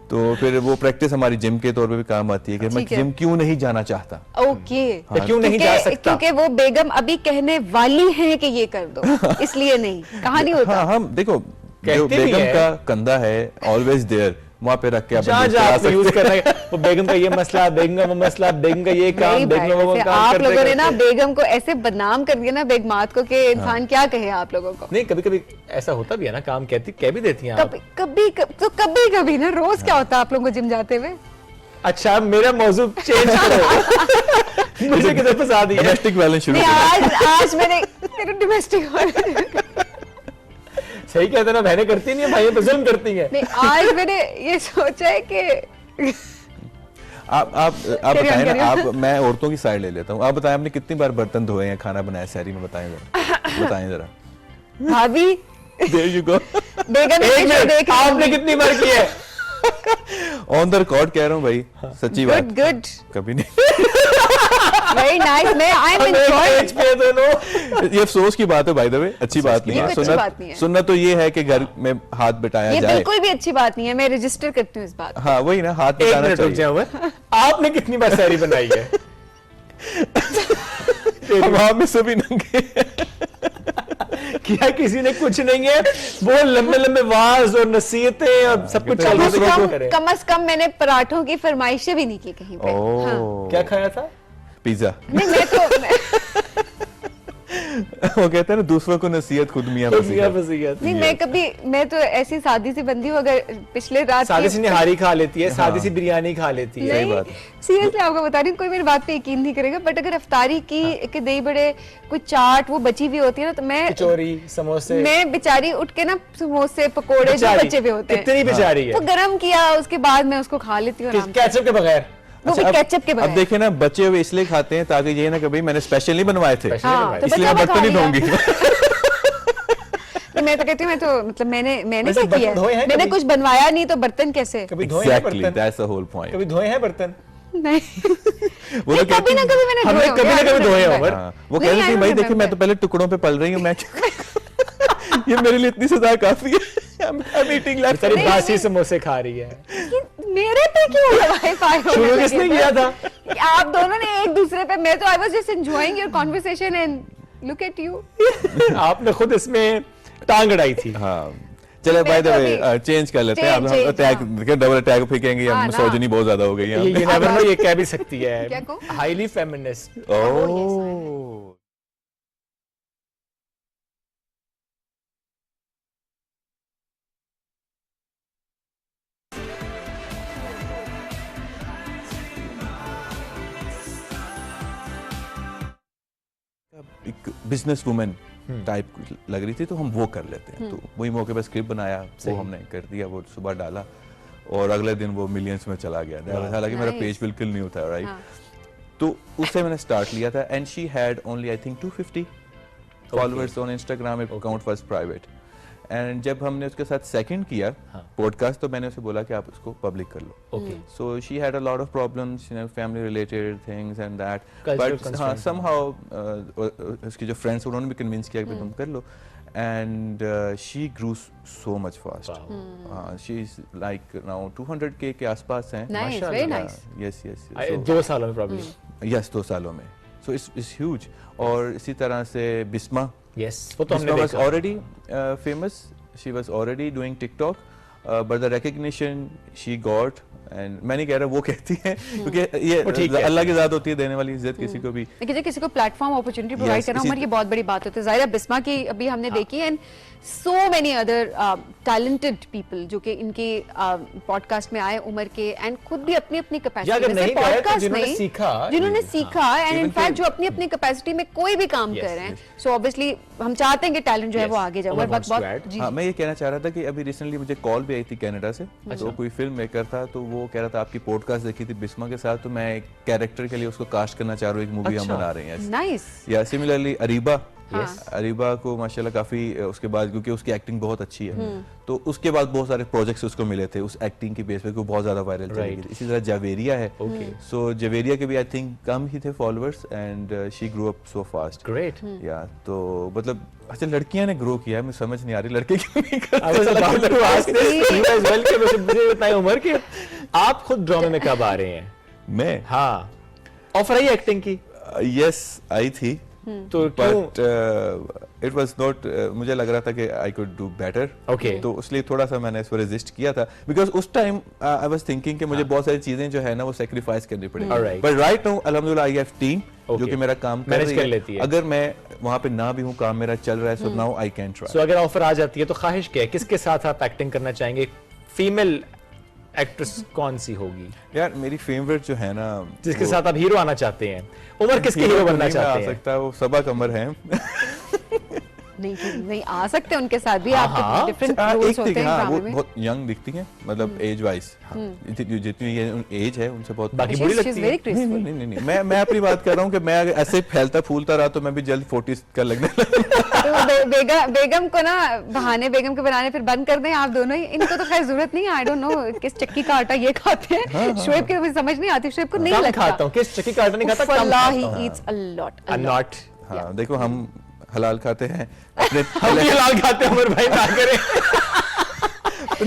तो फिर वो प्रैक्टिस हमारी जिम के तौर पे भी काम आती है कि मैं जिम क्यों नहीं जाना चाहता। ओके, क्यों नहीं जा सकता? क्योंकि वो बेगम अभी कहने वाली है कि ये कर दो, इसलिए नहीं, कहानी होता। हाँ, हम देखो जो बेगम का कंधा है ऑलवेज देयर, वहाँ पे रख के आप यूज कर रहे हैं, वो बेगम का ये मसला, बेगम का वो मसला, बेगम का ये काम, बेगम का वो काम। आप लोगों ने ना बेगम को ऐसे बदनाम कर दिया ना बेगमात को, कि इंसान क्या कहे आप लोगों को। नहीं, कभी कभी ऐसा होता भी है ना, काम कह भी देती हैं आप। कभी ना, रोज क्या होता है आप लोगों को जिम जाते हुए? अच्छा, मेरा मौजू चेंज करो। मुझे किधर फंसा दिया? डोमेस्टिक वायलेंस शुरू। आज मैंने डोमेस्टिक सही कहते ना, बहनें करती नहीं है, भाई जुल्म करती हैं। नहीं, आज मैंने ये सोचा है कि आप बताएं ना, आप मैं औरतों की साइड ले लेता हूँ। आप बताएं आपने कितनी बार बर्तन धोए हैं, खाना बनाया सहरी में, बताएं जरा। भाभी There you go। बेगम आपने कितनी बार किया है? ऑन द रिकॉर्ड कह रहा हूँ भाई, सच्ची बात। गुड कभी नहीं। Very nice. मैं आई एम एंजॉयिंग। ये अफसोस की बात है भाई द वे, अच्छी बात नहीं है। सुन्नत तो ये है कि घर में हाथ बिठाया जाए। ये बिल्कुल भी अच्छी बात नहीं है, मैं रजिस्टर करती हूँ इस बात। हाँ वही ना, हाथ बिठाना चाहिए। आपने कितनी बार सहरी बनाई है? वहां में सभी नंगे क्या किसी ने कुछ नहीं है, वो लंबे लंबे वाज और नसीहतें और सब कुछ चल रहा है। कम से कम मैंने पराठों की फरमाइशें भी नहीं की कहीं पे। हाँ। क्या खाया था? पिज्जा। नहीं, मैं तो वो कहते हैं ना, दूसरों को नसीहत खुद मियां नसीहत। नहीं, मैं तो ऐसी सादी सी बंदी हूँ, अगर पिछले रात सादी सी निहारी खा लेती है, सादी सी बिरयानी खा लेती है। सही बात। सीरियसली आपको बता रही हूँ, कोई मेरी बात पे यकीन नहीं करेगा, बट अगर अफ्तारी की दही बड़े कोई चाट वो बची हुई होती है ना, तो मैं कचौरी समोसे, मैं बेचारी उठ के ना समोसे पकोड़े जो बचे हुए होते हैं, इतनी बेचारी है, तो गरम किया उसके बाद मैं उसको खा लेती हूँ केचप के बगैर। वो भी केचप के बगैर। अब देखे ना, बच्चे हुए इसलिए खाते हैं ताकि ये ना कभी मैंने स्पेशल नहीं बनवाए थे, इसलिए मैं बर्तन नहीं धोऊंगी। मैं तो कहती हूँ, मैं तो मतलब मैंने क्या किया है? मैंने कुछ बनवाया नहीं तो बर्तन कैसे? कभी धोए हैं बर्तन? That's the whole point। कभी धोए हैं बर्तन? नहीं, वो तो कभी ना कभी मैंने हमने कभी ना कभी धोए हैं। वो कह रही थी भाई देखिए मैं तो पहले टुकड़ों पे पल रही हूँ, मैं ये मेरे लिए इतनी सजा काफी है। I'm eating left। तेरी बासी समोसे खा रही है। मेरे पे क्यों लगाए फायर? शुरू किसने किया था? आप दोनों ने एक दूसरे पे। मैं तो I was just enjoying your conversation and look at you. आपने खुद इसमें टांग अड़ाई थी। हाँ चले, बाय द वे चेंज कर लेते हैं। अब हम अटैक, डबल अटैक फेंकेंगे, हम मिसोजिनी बहुत ज्यादा हो गई है। ये नेवर नो, ये कह भी सकती है, हाईली फेमिनिस्ट। ओह एक बिजनेस वुमेन टाइप लग रही थी, तो हम वो कर लेते हैं। तो वही मौके पर स्क्रिप्ट बनाया, वो हमने कर दिया, वो सुबह डाला और अगले दिन वो मिलियंस में चला गया। हालांकि मेरा पेज बिल्कुल नहीं होता, राइट। तो उससे मैंने स्टार्ट लिया था and she had only I think 250 followers on Instagram. Account was private and जब हमने उसके साथ सेकंड किया पॉडकास्ट, तो मैंने उसे बोला कि आप उसको पब्लिक कर लो। So she had a lot of problems, you know, family related things and that, but हाँ समहाउ उसके जो फ्रेंड्स उन्होंने भी कन्विंस किया कि तुम कर लो and she grew so much fast. She is like now 200K के आसपास हैं। यस यस 2 सालों में प्रॉब्लम। यस 2 सालों में। So it's huge. और इसी तरह से बिस्मा, yes, वो तो हमने was already famous, she was already doing TikTok, but the recognition she got and मैं नहीं कह रहा वो कहती है, क्योंकि ठीक ये है। अल्लाह की ज़ात होती है देने वाली इज्जत किसी को भी। देखिए किसी को प्लेटफॉर्म अपॉर्चुनिटी प्रोवाइड Yes, करना इसी- उमर ये बहुत बड़ी बात होती है। जाहिर है बिस्मा की अभी हमने देखी and so many other talented people जो कि इनके पॉडकास्ट में आए उमर के एंड खुद भी अपनी अपनी या अगर नहीं गए तो जिन्होंने सीखा, जिन्होंने सीखा एंड Even इनफैक्ट कि- जो अपनी अपनी कैपेसिटी में कोई भी काम Yes, कर रहे हैं, yes. सो ऑब्वियसली हम चाहते हैं कि टैलेंट जो है वो Yes, आगे जाए। Umar और wants to बहुत add. जी हाँ, मैं ये कहना चाह रहा था कि अभी रिसेंटली मुझे कॉल भी आई थी कनाडा से, तो कोई फिल्म मेकर था, तो वो कह रहा था आपकी पॉडकास्ट देखी थी बिस्मा के साथ, तो मैं एक कैरेक्टर के लिए उसको कास्ट करना चाह रहा हूँ, एक मूवी हम अच्छा। बना रहे हैं। नाइस। या सिमिलरली अरीबा, Yes. अरीबा को माशाल्लाह काफी उसके बाद, क्योंकि उसकी एक्टिंग बहुत अच्छी है, तो उसके बाद बहुत सारे प्रोजेक्ट्स उसको मिले थे उस एक्टिंग की बेस पे, को बहुत ज्यादा वायरल चली Right. गई थी। इसी तरह जावेरिया है, Okay. सो जावेरिया के भी आई थिंक कम ही थे followers and she grow up so fast. Great. या तो मतलब अच्छा लड़कियां ने ग्रो किया है, मुझे समझ नहीं आ रही लड़के क्यों नहीं करते। I was about to ask this to you as well कि मुझे बताएं उमर के आप खुद ड्रामे में कब आ रहे हैं? मैं हाँ, ऑफर आई एक्टिंग की यस आई थी, तो क्यों? बट इट वाज नॉट, मुझे लग रहा था कि I could do better. Okay. तो इसलिए थोड़ा सा मैंने इसको रेजिस्ट किया था, बिकॉज उस टाइम आई वाज थिंकिंग कि मुझे बहुत सारी चीजें जो है ना वो सेक्रीफाइस करनी पड़ेगी। Alright. बट राइट नाउ अल्हम्दुलिल्लाह आई हैव टीम जो Okay. कि मेरा काम कर Manage रही कर है। लेती है। अगर मैं वहां पे ना भी हूँ, काम मेरा चल रहा है, so now I can try. So अगर ऑफर आ जाती है तो ख्वाहिश क्या है, किसके साथ आप एक्टिंग करना चाहेंगे? फीमेल एक्ट्रेस कौन सी होगी यार मेरी फेवरेट जो है ना, जिसके साथ आप हीरो आना चाहते हैं? उमर किसके हीरो बनना नहीं मैं आ चाहते हैं? सकता, वो सबा कमर है। नहीं आ सकते उनके साथ भी, हाँ, आपके डिफरेंट हाँ, रोल्स एक होते थी, हैं हाँ, वो ड्रामे में। बहुत यंग दिखती हैं, मतलब एज वाइज जितनी ये एज है उनसे बहुत बाकी She's- बुरी she's लगती very है। graceful. नहीं मैं अपनी बात कर रहा हूँ कि मैं अगर ऐसे फैलता फूलता रहा तो मैं भी जल्द 40 का लगने लगा। तो बेगम को ना बहाने बेगम के बनाने फिर बंद कर दें आप दोनों ही। इनको तो खैर जरूरत नहीं है, आई डोंट नो किस चक्की का आटा ये खाते हैं। शोएब की मुझे समझ नहीं आती, शोएब को नहीं कम लगता। खाता हूँ, किस चक्की का आटा नहीं खाता, कम वल्लाह खाता हूँ। ही eats a lot. I'm not। हाँ देखो हम हलाल खाते हैं अपने हम भी लाल खाते हैं उमर भाई, ना करें।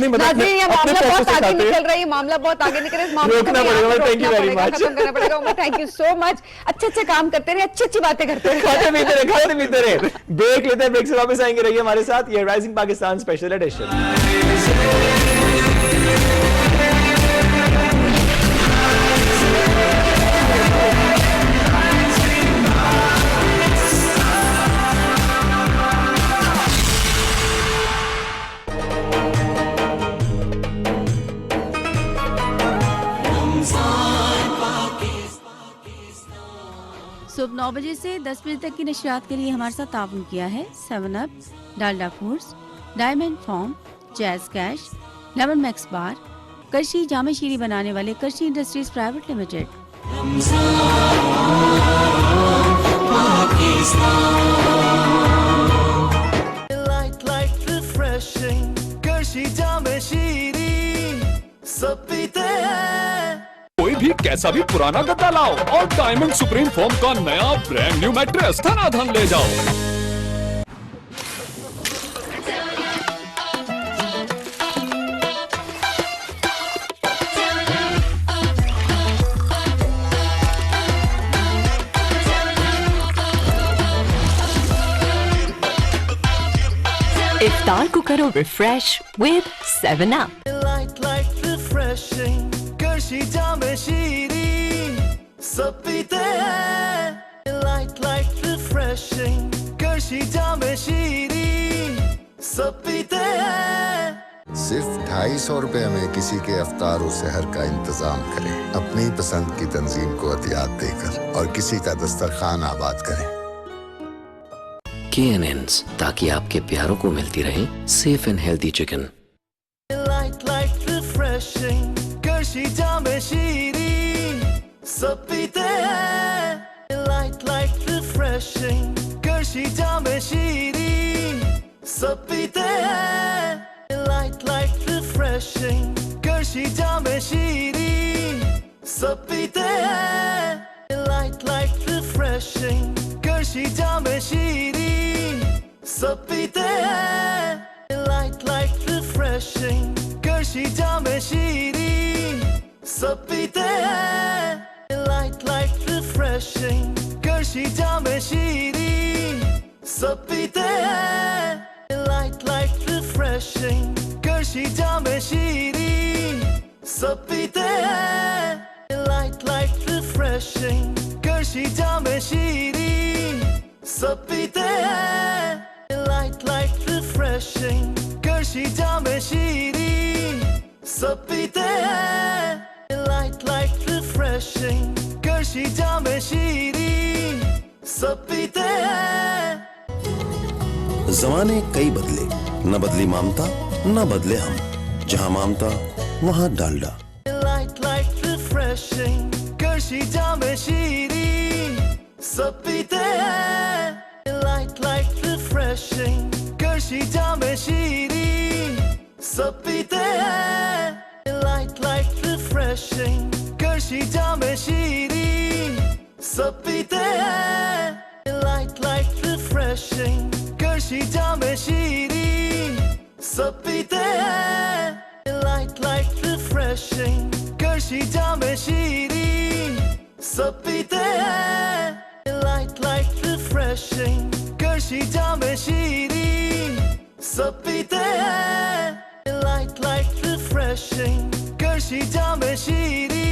नहीं मतलब नाज़रीन, ये अपने मामला पैसे बहुत से आगे खाते हैं। निकल रहा है, ये मामला बहुत आगे निकल रहा है। इस मामले को रोकना भी पड़ेगा, आपको thank you रोकना very पड़ेगा, much। खत्म करना पड़ेगा। Umar thank you so much, अच्छे काम करते रहे, अच्छी बातें करते रहे। खाते पीते रहे। ब्रेक लेते हैं, ब्रेक से वापस आएंगे, रहिए हमारे साथ। ये राइजिंग पाकिस्तान स्पेशल एडिशन। सुबह 9 बजे से 10 बजे तक की नशरियात के लिए हमारे साथ ताउन किया है 7 up, Dalda foods, diamond foam, Jazz cash, lemon max bar, Qarshi Jame Shirin बनाने वाले करशी इंडस्ट्रीज प्राइवेट लिमिटेड। कोई भी कैसा भी पुराना गद्दा लाओ और डायमंड सुप्रीम फोम का नया ब्रांड न्यू मैट्रेस धनाधन ले जाओ। इफ्तार को करो रिफ्रेश विद 7 अप। सिर्फ 250 रुपए में किसी के अफ्तार और सहर का इंतजाम करें, अपनी पसंद की तंजीम को अतियात देकर, और किसी का दस्तरखान आबाद करें। KNNs, ताकि आपके प्यारों को मिलती रहे सेफ एंड हेल्दी चिकन। सब पीते हैं light light refreshing Qarshi Jame Shirin सब पीते हैं light light refreshing Qarshi Jame Shirin सब पीते हैं light light refreshing Qarshi Jame Shirin सब पीते हैं। जमाने कई बदले, न बदली ममता न बदले हम, जहाँ ममता वहाँ Dalda. Light light refreshing Qarshi Jame Shirin सब पीते हैं light light refreshing Qarshi Jame Shirin सब पीते हैं light light refreshing Qarshi Jame Shirin सब पीते हैं light light refreshing Qarshi Jame Shirin सब पीते हैं light light refreshing Qarshi Jame Shirin सब पीते हैं light light refreshing Qarshi Jame Shirin सब पीते हैं light light refreshing Qarshi Jame Shirin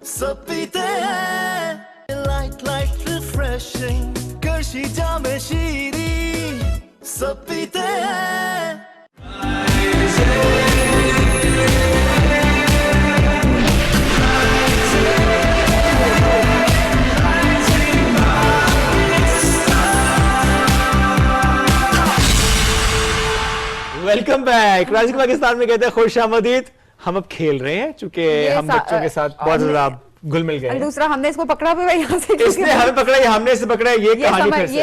सब पीते हैं light light refreshing Qarshi Jame Shirin सब पीते हैं। Welcome back. राजी पाकिस्तान में कहते हैं खुश आमदीद। हम अब खेल रहे हैं चूंकि हम बच्चों के साथ बहुत ज्यादा घुल मिल गए। दूसरा हमने इसको पकड़ा भी यहाँ से, इसने हमें पकड़ा या हमने इसे पकड़ा, ये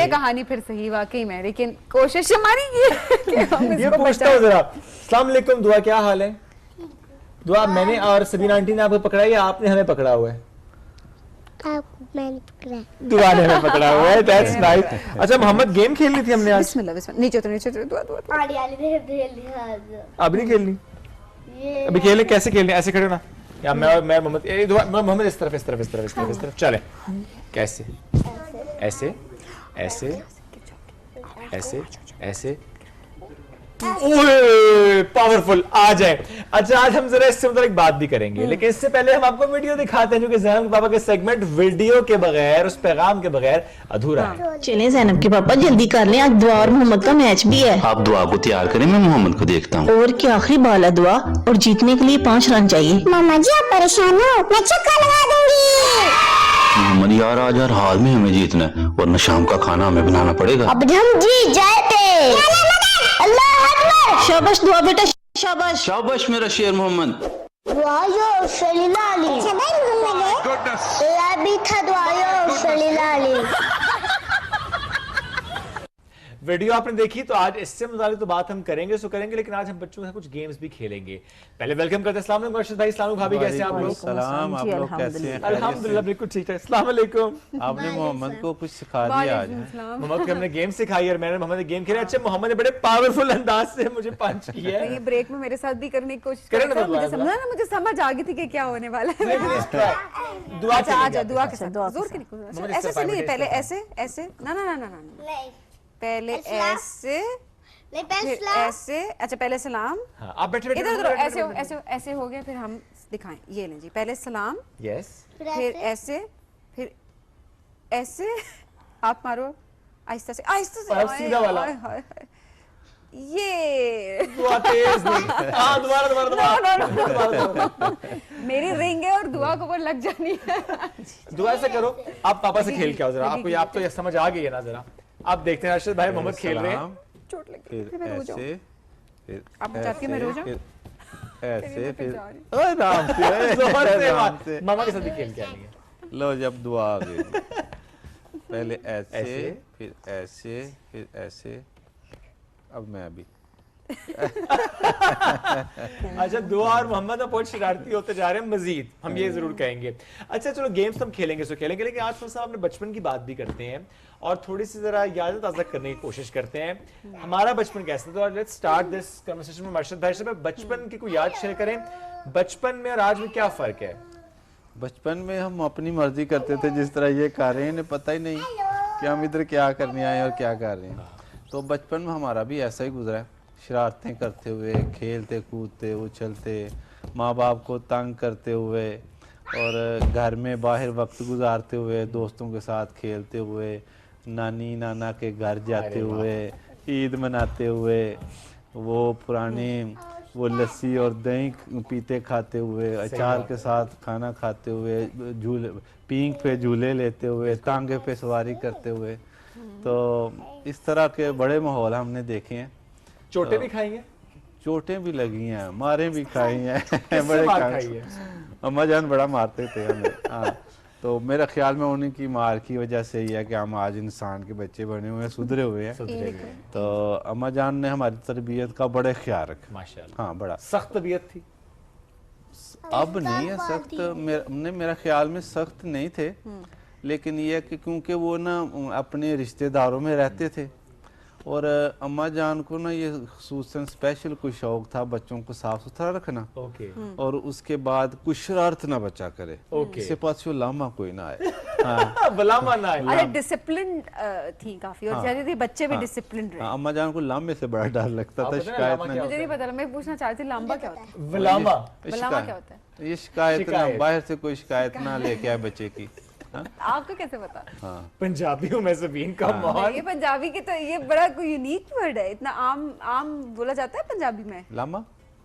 कहानी फिर सही वाकई में, लेकिन कोशिश हमारी ये कि हम ये इसको पूछता हूँ जरा। अस्सलाम वालेकुम दुआ, क्या हाल है? दुआ मैंने और सबीना आंटी ने आपको पकड़ा है या आपने हमें पकड़ा हुआ है? मैंने पकड़ा, दुआ ने हमें पकड़ा हुआ है। That's nice. अच्छा मोहम्मद, गेम खेलनी थी हमने आज। बिस्मिल्लाह बिस्मिल्लाह, नीचे उतर दुआ दुआ। अब नहीं खेलनी, अभी खेलें। कैसे खेलने? ऐसे खड़े हो ना, या मैं मोहम्मद इस तरफ इस तरफ इस तरफ इस तरफ इस तरफ चले। कैसे? ऐसे ऐसे ऐसे ऐसे। पावरफुल, आ जाए। अच्छा आज हम जरा इससे मतलब एक बात भी करेंगे, लेकिन इससे पहले हम आपको वीडियो दिखाते हैं, जो कि ज़ैनब के पापा के सेगमेंट वीडियो के बगैर, उस पैगाम के बगैर अधूरा है। चलें ज़ैनब के पापा जल्दी कर लें, आज दुआ और मोहम्मद का मैच भी है। आप दुआ को तैयार करें, मैं मोहम्मद को देखता हूँ। और क्या आखिरी बाल है दुआ, और जीतने के लिए 5 रन चाहिए। मामा जी आप परेशान हो, मैं छक्का लगा दूंगी। मोहम्मद यार आज हर हाल में हमें जीतना है, वरना शाम का खाना हमें बनाना पड़ेगा। अब हम जीत जाए थे। अल्लाह अकबर। शाबाश दुआ बेटा, शाबाश शाबाश मेरा शेर मोहम्मद। दुआयो शलीलाली। अच्छा भाई मोहम्मद है। यार भी था दुआयो शलीलाली। वीडियो आपने देखी, तो आज इससे मुताबिक तो बात हम करेंगे सो करेंगे, लेकिन आज हम बच्चों के साथ कुछ गेम्स भी खेलेंगे। पहले वेलकम करते हैं। अस्सलाम वालेकुम अर्शद भाई, अस्सलाम भाभी, कैसे हैं आप लोग? सलाम, आप लोग कैसे हैं? अल्हम्दुलिल्लाह बिल्कुल ठीक है। अस्सलाम वालेकुम। आपने मोहम्मद को कुछ सिखा दिया आज। मोहम्मद को हमने गेम सिखाई और मैंने मोहम्मद गेम खेला। अच्छा मोहम्मद ने बड़े पावरफुल अंदाज से मुझे पंच किया है। ये ब्रेक में मेरे साथ भी करने की कोशिश करें ना, मुझे समझा ना, मुझे समझ आ गई थी कि क्या होने वाला है। दुआ अच्छा दुआ के साथ जोर के नहीं, ऐसे से नहीं, पहले ऐसे ऐसे, ना ना ना ना ना, पहले ऐसे फिर ऐसे। अच्छा पहले सलाम। हाँ, आप बैठे बैठे इधर ऐसे ऐसे ऐसे हो गया, फिर हम दिखाएं। ये लें जी, पहले सलाम, यस, फिर ऐसे, फिर ऐसे। आप मारो आहिस्ता से, आहिस्ता से, सीधा वाला। ये दुआ तेज नहीं। हाँ दोबारा मेरी रिंग है और दुआ को वो लग जानी है। दुआ से करो। आप पापा से खेल के आओ जरा, आपको आप तो ये समझ आ गई है ना। जरा आप देखते हैं अर्शद भाई मोहम्मद खेल रहे हैं। चोट लग गई, फिर मैं रो जाऊं। फिर आप चाहती हैं मैं रो जाऊं? ऐसे फिर आराम से मामा के साथ भी खेल के आएंगे। लो जब दुआ आ गई, पहले ऐसे फिर ऐसे फिर ऐसे। अब मैं अभी अच्छा दुआ और मोहम्मद अब बहुत शरारती होते जा रहे हैं मजीद, हम ये जरूर कहेंगे। अच्छा चलो गेम्स हम खेलेंगे सो खेलेंगे, लेकिन आज थोड़ा सा अपने बचपन की बात भी करते हैं और थोड़ी सी जरा यादें ताज़ा करने की कोशिश करते हैं। हमारा बचपन कैसा था? तो लेट्स स्टार्ट दिस कन्वर्सेशन में अर्शद भाई से। बचपन की कोई याद शेयर करें, बचपन में और आज में क्या फर्क है? बचपन में हम अपनी मर्जी करते थे, जिस तरह ये कर रहे हैं इन्हें पता ही नहीं कि हम इधर क्या करने आए और क्या कर रहे हैं। तो बचपन में हमारा भी ऐसा ही गुजरा है, शरारतें करते हुए, खेलते कूदते उछलते, माँ बाप को तंग करते हुए और घर में बाहर वक्त गुजारते हुए, दोस्तों के साथ खेलते हुए, नानी नाना के घर जाते हुए, ईद मनाते हुए, वो पुरानी वो लस्सी और दही पीते खाते हुए, अचार के साथ खाना खाते हुए, झूले पींग पे झूले लेते हुए, टांगे पे सवारी करते हुए, तो इस तरह के बड़े माहौल हमने देखे हैं। चोटें भी खाई हैं? चोटें भी लगी हैं, मारें भी खाई हैं। बड़े खाई है? अम्मा जान बड़ा मारते थे हमें। हाँ, तो मेरा ख्याल में उन्हीं की मार की वजह से ही है कि हम आज इंसान के बच्चे बने हुए हैं, सुधरे हुए हैं। तो अम्मा जान ने हमारी तरबियत का बड़े ख्याल रखा माशाल्लाह। हाँ, बड़ा सख्त तबीयत थी? अब नहीं है सख्त, मेरा ख्याल में सख्त नहीं थे, लेकिन ये कि क्योंकि वो ना अपने रिश्तेदारों में रहते थे और अम्मा जान को ना ये खुसूसन स्पेशल कोई शौक था बच्चों को साफ सुथरा रखना। और उसके बाद कुछ शरारत ना बच्चा करे, इससे पास लामा कोई ना आए। लामा ना आए। अरे डिसिप्लिन थी काफी और ज्यादा थी, बच्चे भी डिसिप्लिन रहे। अम्मा जान को लामे से बड़ा डर लगता था, शिकायत ना। मुझे नहीं पता, मैं पूछना चाहती थी लामा क्या होता है? लामा क्या होता है? ये शिकायत ना, बाहर से कोई शिकायत ना लेके आए बच्चे की। आपको कैसे पता? हाँ, पंजाबियों में ज़मीन का ये पंजाबी की तो ये बड़ा कोई यूनिक वर्ड है, इतना आम बोला जाता है पंजाबी में। लामा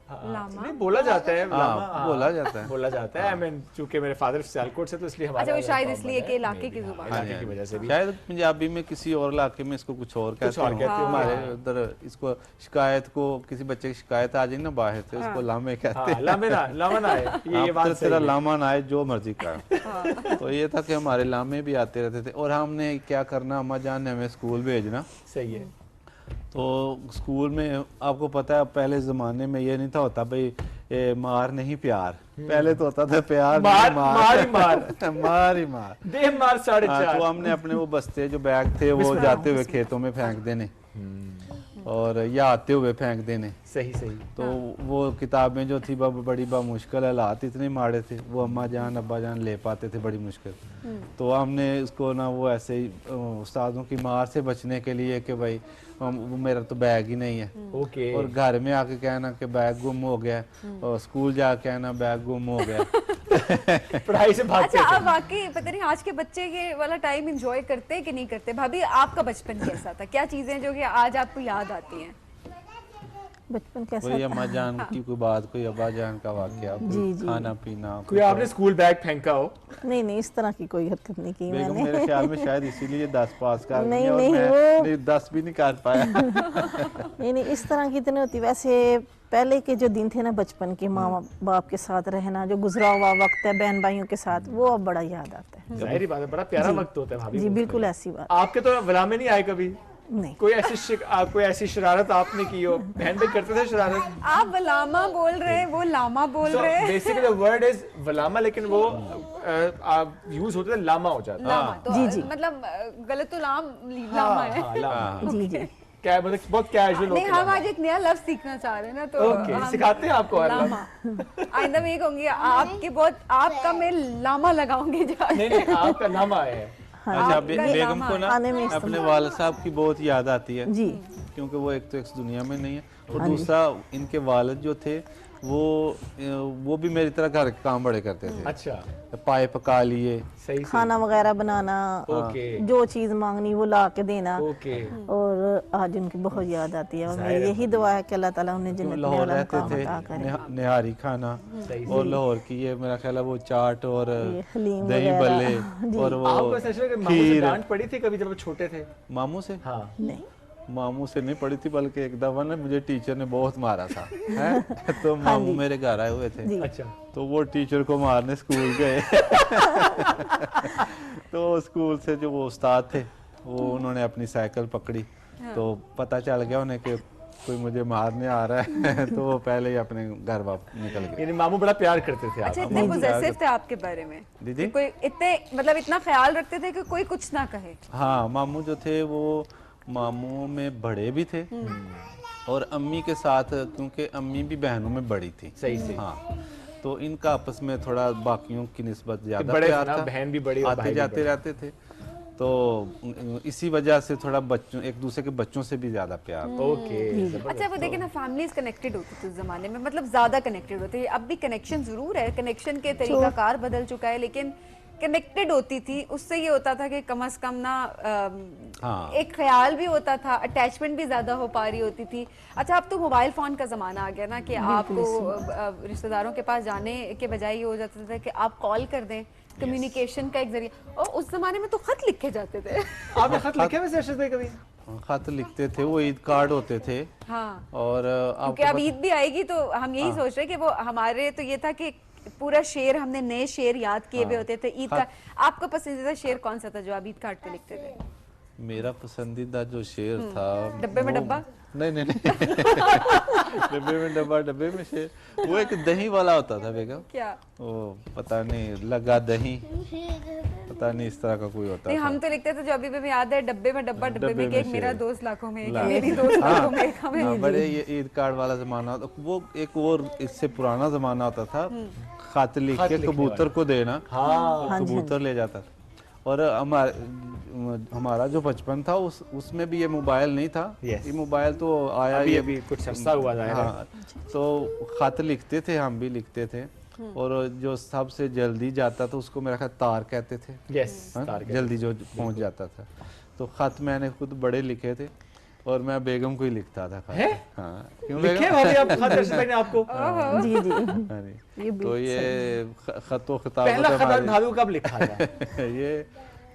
लामा नहीं बोला जाता है, बोला जाता है, बोला जाता है। आई मीन चूंकि मेरे फादर सियालकोट से, तो इसलिए हमारा अच्छा, वो शायद इसलिए कि इलाके की जुबान की वजह से भी, शायद पंजाबी में किसी और इलाके में इसको कुछ और कहते हैं। हमारे उधर इसको शिकायत को, किसी बच्चे की शिकायत आ जाए ना बाहर से, उसको लामे कहते हैं। लामा ना आए, ये बात तेरा लामा ना आए, जो मर्जी कर। तो ये था कि हमारे लामे भी आते रहते थे और हमने क्या करना, अम्मा जान ने हमें स्कूल भेजना। सही है। तो स्कूल में आपको पता है पहले ज़माने में ये नहीं था होता भाई ये मार नहीं प्यार, पहले तो होता था प्यार मार मार मार ही मार देह मार 4.5। तो हमने अपने वो बस्ते जो बैग थे वो जाते हुए खेतों में फेंक देने और या आते हुए फेंक देने। सही सही। तो वो किताबें जो थी बड़ी मुश्किल हालात इतने माड़े थे, वो अम्मा जान अब्बा जान ले पाते थे बड़ी मुश्किल। तो हमने इसको ना वो ऐसे ही उस्तादों की मार से बचने के लिए कि भाई वो मेरा तो बैग ही नहीं है, और घर में आके कहना कि बैग गुम हो गया, और स्कूल जाके कहना बैग गुम हो गया। पढ़ाई से भागते अच्छा, अब वाकई पता नहीं आज के बच्चे के वाला टाइम एंजॉय करते हैं कि नहीं करते। भाभी आपका बचपन कैसा था? क्या चीजें जो कि आज आपको याद आती हैं? बचपन कैसा कोई अम्मा जान की कोई बात, कोई अब्बा जान का वाकया, खाना पीना, कोई आपने स्कूल बैग फेंका हो? नहीं, इस तरह की कोई हरकत नहीं की मैंने। मेरे ख्याल में शायद इसीलिए 10 पास कर नहीं, लिया और मैं 10 भी नहीं कर पाया। नहीं, इस तरह की तो नहीं होती। वैसे पहले के जो दिन थे ना बचपन के, माँ बाप के साथ रहना, जो गुजरा हुआ वक्त है बहन भाइयों के साथ, वो अब बड़ा याद आता है। जाहिर बात है, बड़ा प्यारा वक्त होता है भाभी। जी बिल्कुल ऐसी बात। आपके तो वलामे नहीं आए कभी? नहीं। कोई ऐसी शरारत आपने की हो? बहन भाई करते थे शरारत? आप वलामा बोल रहे हैं, वो लामा बोल रहे हैं। बेसिकली द वर्ड इज वलामा, लेकिन वो यूज होता है लामा हो जाता है। तो जी मतलब गलत तो लामा है। जी जी, क्या मतलब बहुत कैजुअल नहीं, हम आज एक नया लफ्ज सीखना चाह रहे हैं ना, तो सिखाते हैं आपको। आइंदा मैं ये कहूंगी आपके बहुत आपका मैं लामा लगाऊंगी। नहीं, आपका लामा है। अच्छा, बेगम को ना अपने वालिद साहब की बहुत याद आती है जी, क्योंकि वो एक तो इस दुनिया में नहीं है, और दूसरा इनके वालिद जो थे वो भी मेरी तरह घर के काम बड़े करते थे। अच्छा, पाए पका लिए, सही खाना वगैरह बनाना, जो चीज मांगनी वो ला के देना। और आज उनकी बहुत याद आती है और मेरी यही दुआ है कि अल्लाह ताला उन्हें जन्नत में लाहौर रहते थे, निहारी खाना और लाहौर की ये मेरा ख्याल है वो चाट और दही बल्ले और वो खीर। डांट पड़ी थी कभी जब छोटे थे मामू से? हाँ। नहीं, मामू से नहीं पड़ी थी, बल्कि एक दफा ना मुझे टीचर ने बहुत मारा था है? तो मामू मेरे घर आए हुए थे। अच्छा, तो वो टीचर को मारने स्कूल गए। तो स्कूल से जो वो उस्ताद थे वो उन्होंने अपनी साइकिल पकड़ी, तो पता चल गया उन्हें कि कोई मुझे मारने आ रहा है। तो वो पहले ही अपने घर वापस निकल गए। यानी मामू बड़ा प्यार करते थे। अच्छा, इतने पॉसेसिव थे आपके बारे में? दीदी कोई इतने मतलब इतना ख्याल रखते थे कि कोई कुछ ना कहे? हाँ, मामू जो थे वो मामू में बड़े भी थे और अम्मी के साथ, क्योंकि अम्मी भी बहनों में बड़ी थी। सही से। हाँ, तो इनका आपस में थोड़ा बाकियों की निस्बत ज्यादा बड़े प्यार था, बहन भी बड़ी, आते जाते रहते थे। तो इसी वजह से थोड़ा बच्चों एक दूसरे के बच्चों से भी ज्यादा प्यार। ओके अच्छा वो देखिए ना फैमिलीज कनेक्टेड होती थी उस जमाने में, मतलब ज्यादा कनेक्टेड होती है। अब भी कनेक्शन जरूर है, कनेक्शन के तरीका कार बदल चुका है, लेकिन कनेक्टेड होती थी। उससे ये होता था कि कम से कम ना एक ख्याल भी होता था, अटैचमेंट भी ज्यादा हो पा रही होती थी। अच्छा अब तो मोबाइल फोन का जमाना आ गया ना कि आपको रिश्तेदारों के पास जाने के बजाय ये हो जाता था कि आप कॉल कर दें, कम्युनिकेशन का एक जरिया। और उस जमाने में तो खत लिखे जाते थे। आपने खत लिखे वैसे अर्शद भाई कभी? खत लिखते थे, वो ईद कार्ड होते थे। हाँ। और क्योंकि अब ईद भी आएगी तो हम यही सोच रहे हैं कि वो हमारे तो ये था कि पूरा शेर हमने नए शेर याद किए हुए होते थे ईद का। आपका पसंदीदा शेर कौन सा था जो आप ईद कार्ड पे लिखते थे? मेरा पसंदीदा जो शेर था, डब्बे में डब्बा? नहीं डब्बे में डब्बा, डब्बे में शेर, वो एक दही वाला होता था बेगम। क्या वो पता नहीं, लगा दही, पता नहीं इस तरह का कोई होता नहीं, था। हम तो लिखते थे जो अभी भी याद है, डब्बे में डब्बा, डब्बे में एक मेरा दोस्त लाखों में, मेरी दोस्त लाखों में, हमें बड़े ये ईद कार्ड वाला जमाना, वो एक और इससे पुराना जमाना होता था, खत लिख के कबूतर को देना, कबूतर ले जाता था। और हमारा जो बचपन था उसमें भी ये मोबाइल नहीं था। ये मोबाइल तो आया अभी कुछ अर्सा हुआ था। हाँ, तो खत लिखते थे, हम भी लिखते थे। और जो सबसे जल्दी जाता था उसको मेरा ख्याल तार कहते थे। तार जल्दी जो पहुंच जाता था। तो खत मैंने खुद बड़े लिखे थे और मैं बेगम को ही लिखता था खत। हाँ, क्यों लिखे भाभी आप खत अर्शद भाई ने आपको? जी तो ये खतो खिताब पहला खत भाभी को कब लिखा था? ये